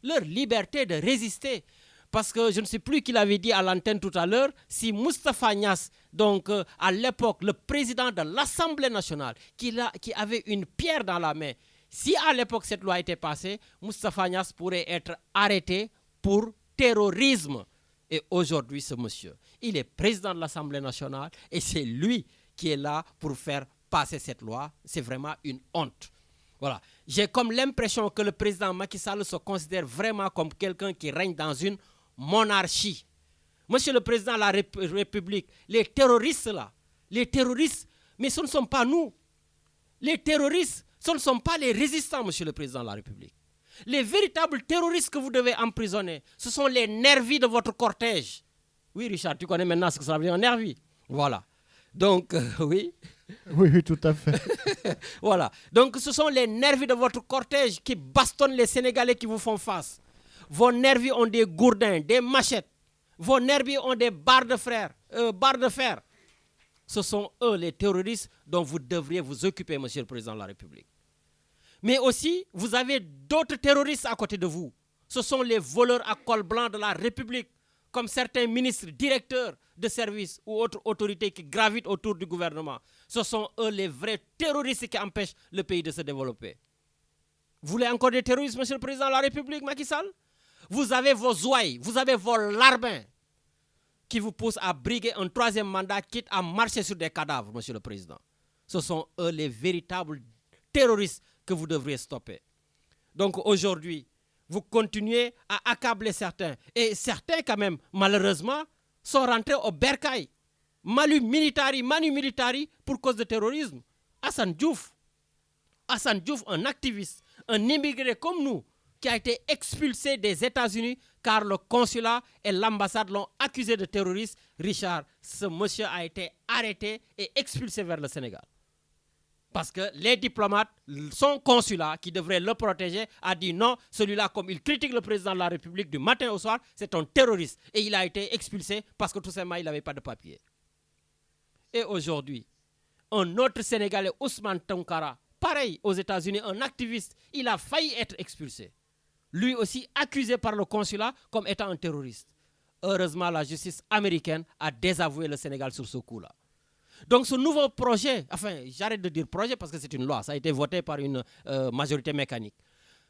Leur liberté de résister. Parce que je ne sais plus qui l'avait dit à l'antenne tout à l'heure, si Moustapha Niasse, donc à l'époque le président de l'Assemblée nationale, qui avait une pierre dans la main, si à l'époque cette loi était passée, Moustapha Niasse pourrait être arrêté pour terrorisme. Et aujourd'hui, ce monsieur, il est président de l'Assemblée nationale et c'est lui qui est là pour faire passer cette loi. C'est vraiment une honte. Voilà. J'ai comme l'impression que le président Macky Sall se considère vraiment comme quelqu'un qui règne dans une monarchie. Monsieur le président de la République, les terroristes là, mais ce ne sont pas nous. Les terroristes, ce ne sont pas les résistants, monsieur le président de la République. Les véritables terroristes que vous devez emprisonner, ce sont les nervis de votre cortège. Oui, Richard, tu connais maintenant ce que ça veut dire un nervi. Voilà. Donc, oui. Oui, tout à fait. Voilà. Donc, ce sont les nervis de votre cortège qui bastonnent les Sénégalais qui vous font face. Vos nervis ont des gourdins, des machettes. Vos nervis ont des barres de fer. Ce sont eux, les terroristes, dont vous devriez vous occuper, monsieur le président de la République. Mais aussi, vous avez d'autres terroristes à côté de vous. Ce sont les voleurs à col blanc de la République, comme certains ministres, directeurs de services ou autres autorités qui gravitent autour du gouvernement. Ce sont eux les vrais terroristes qui empêchent le pays de se développer. Vous voulez encore des terroristes, monsieur le président de la République, Macky Sall? Vous avez vos ouailles, vous avez vos larbins qui vous poussent à briguer un troisième mandat, quitte à marcher sur des cadavres, monsieur le président. Ce sont eux les véritables terroristes que vous devriez stopper. Donc aujourd'hui, vous continuez à accabler certains. Et certains, quand même, malheureusement, sont rentrés au bercail. Manu militari, pour cause de terrorisme. Hassan Diouf, un activiste, un immigré comme nous, qui a été expulsé des États-Unis car le consulat et l'ambassade l'ont accusé de terroriste. Richard, ce monsieur a été arrêté et expulsé vers le Sénégal. Parce que les diplomates, son consulat, qui devrait le protéger, a dit non, celui-là, comme il critique le président de la République du matin au soir, c'est un terroriste. Et il a été expulsé parce que tout simplement, il n'avait pas de papier. Et aujourd'hui, un autre Sénégalais, Ousmane Tounkara, pareil aux États-Unis, un activiste, il a failli être expulsé. Lui aussi accusé par le consulat comme étant un terroriste. Heureusement, la justice américaine a désavoué le Sénégal sur ce coup-là. Donc ce nouveau projet, enfin j'arrête de dire projet parce que c'est une loi, ça a été voté par une majorité mécanique.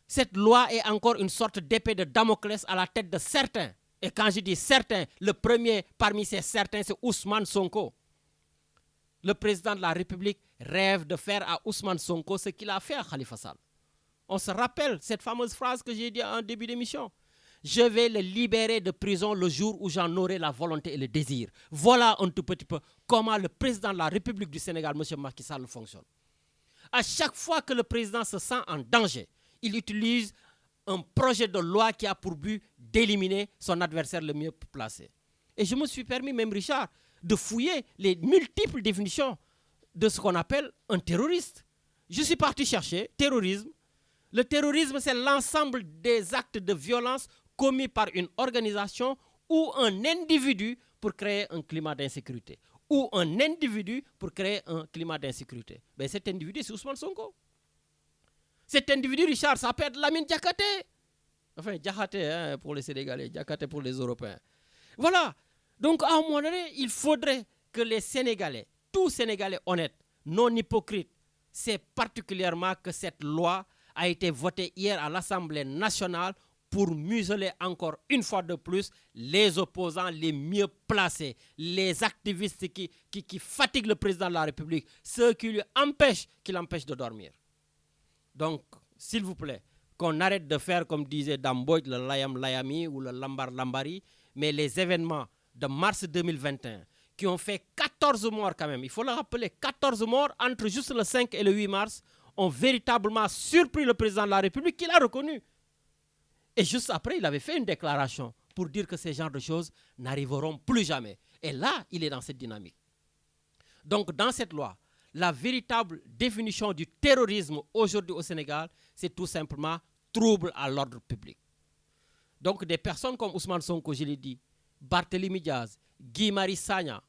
Cette loi est encore une sorte d'épée de Damoclès à la tête de certains. Et quand je dis certains, le premier parmi ces certains, c'est Ousmane Sonko. Le président de la République rêve de faire à Ousmane Sonko ce qu'il a fait à Khalifa Sall. On se rappelle cette fameuse phrase que j'ai dit en début d'émission. Je vais le libérer de prison le jour où j'en aurai la volonté et le désir. Voilà un tout petit peu comment le président de la République du Sénégal, M. Macky Sall, fonctionne. À chaque fois que le président se sent en danger, il utilise un projet de loi qui a pour but d'éliminer son adversaire le mieux placé. Et je me suis permis, même Richard, de fouiller les multiples définitions de ce qu'on appelle un terroriste. Je suis parti chercher terrorisme. Le terrorisme, c'est l'ensemble des actes de violence commis par une organisation ou un individu pour créer un climat d'insécurité. Ou un individu pour créer un climat d'insécurité. Ben, cet individu, c'est Ousmane Sonko. Cet individu, Richard, ça peut être Lamine Diakhaté. Enfin, Diakhaté hein, pour les Sénégalais, Diakhaté pour les Européens. Voilà. Donc, à un moment donné, il faudrait que les Sénégalais, tous Sénégalais honnêtes, non hypocrites, c'est particulièrement que cette loi a été voté hier à l'Assemblée nationale pour museler encore une fois de plus les opposants les mieux placés, les activistes qui fatiguent le président de la République, ceux qui l'empêchent de dormir. Donc, s'il vous plaît, qu'on arrête de faire, comme disait Damboy, le Layam Layami ou le Lambar Lambari, mais les événements de mars 2021 qui ont fait 14 morts quand même, il faut le rappeler, 14 morts entre juste le 5 et le 8 mars, ont véritablement surpris le président de la République qui l'a reconnu. Et juste après, il avait fait une déclaration pour dire que ces genres de choses n'arriveront plus jamais. Et là, il est dans cette dynamique. Donc, dans cette loi, la véritable définition du terrorisme aujourd'hui au Sénégal, c'est tout simplement trouble à l'ordre public. Donc, des personnes comme Ousmane Sonko, je l'ai dit, Barthélémy Diaz, Guy Marius Sagna,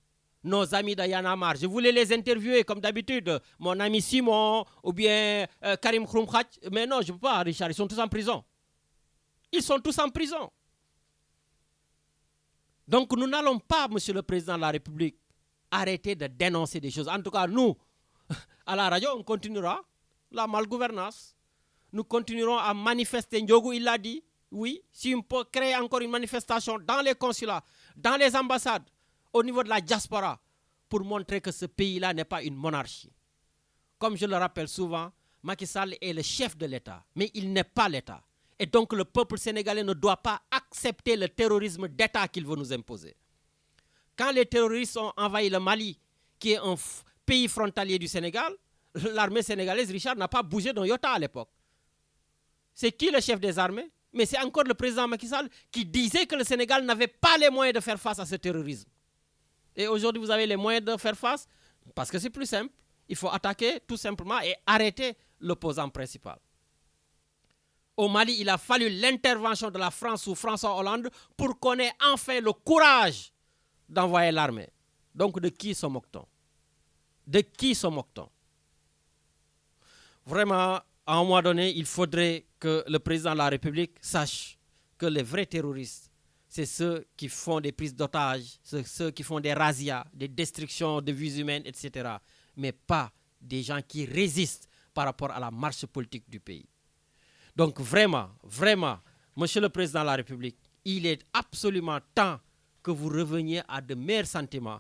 nos amis d'Ayana Mar, je voulais les interviewer comme d'habitude, mon ami Simon ou bien Karim Khroumkhatch, mais non, je ne peux pas, Richard, ils sont tous en prison. Ils sont tous en prison. Donc nous n'allons pas, Monsieur le Président de la République, arrêter de dénoncer des choses. En tout cas, nous, à la radio, on continuera la malgouvernance. Nous continuerons à manifester. Ndiogu, il l'a dit, oui, si on peut créer encore une manifestation dans les consulats, dans les ambassades, au niveau de la diaspora, pour montrer que ce pays-là n'est pas une monarchie. Comme je le rappelle souvent, Macky Sall est le chef de l'État, mais il n'est pas l'État. Et donc le peuple sénégalais ne doit pas accepter le terrorisme d'État qu'il veut nous imposer. Quand les terroristes ont envahi le Mali, qui est un pays frontalier du Sénégal, l'armée sénégalaise, Richard, n'a pas bougé d'un iota à l'époque. C'est qui le chef des armées? Mais c'est encore le président Macky Sall qui disait que le Sénégal n'avait pas les moyens de faire face à ce terrorisme. Et aujourd'hui, vous avez les moyens de faire face parce que c'est plus simple. Il faut attaquer tout simplement et arrêter l'opposant principal. Au Mali, il a fallu l'intervention de la France sous François Hollande pour qu'on ait enfin le courage d'envoyer l'armée. Donc, de qui se moque-t-on? De qui se moque-t-on? Vraiment, à un moment donné, il faudrait que le président de la République sache que les vrais terroristes, c'est ceux qui font des prises d'otages, ceux qui font des razzias, des destructions de vies humaines, etc. Mais pas des gens qui résistent par rapport à la marche politique du pays. Donc vraiment, Monsieur le Président de la République, il est absolument temps que vous reveniez à de meilleurs sentiments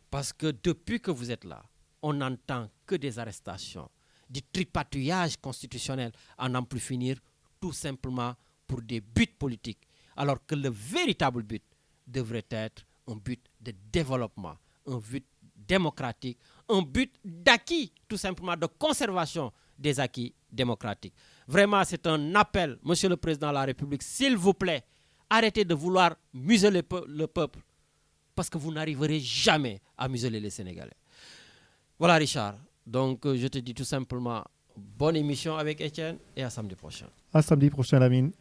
parce que depuis que vous êtes là, on n'entend que des arrestations, du tripatouillage constitutionnel à n'en plus finir, tout simplement pour des buts politiques. Alors que le véritable but devrait être un but de développement, un but démocratique, un but d'acquis, tout simplement de conservation des acquis démocratiques. Vraiment, c'est un appel, Monsieur le Président de la République, s'il vous plaît, arrêtez de vouloir museler le peuple, parce que vous n'arriverez jamais à museler les Sénégalais. Voilà, Richard. Donc, je te dis tout simplement, bonne émission avec Étienne et à samedi prochain. À samedi prochain, Lamine.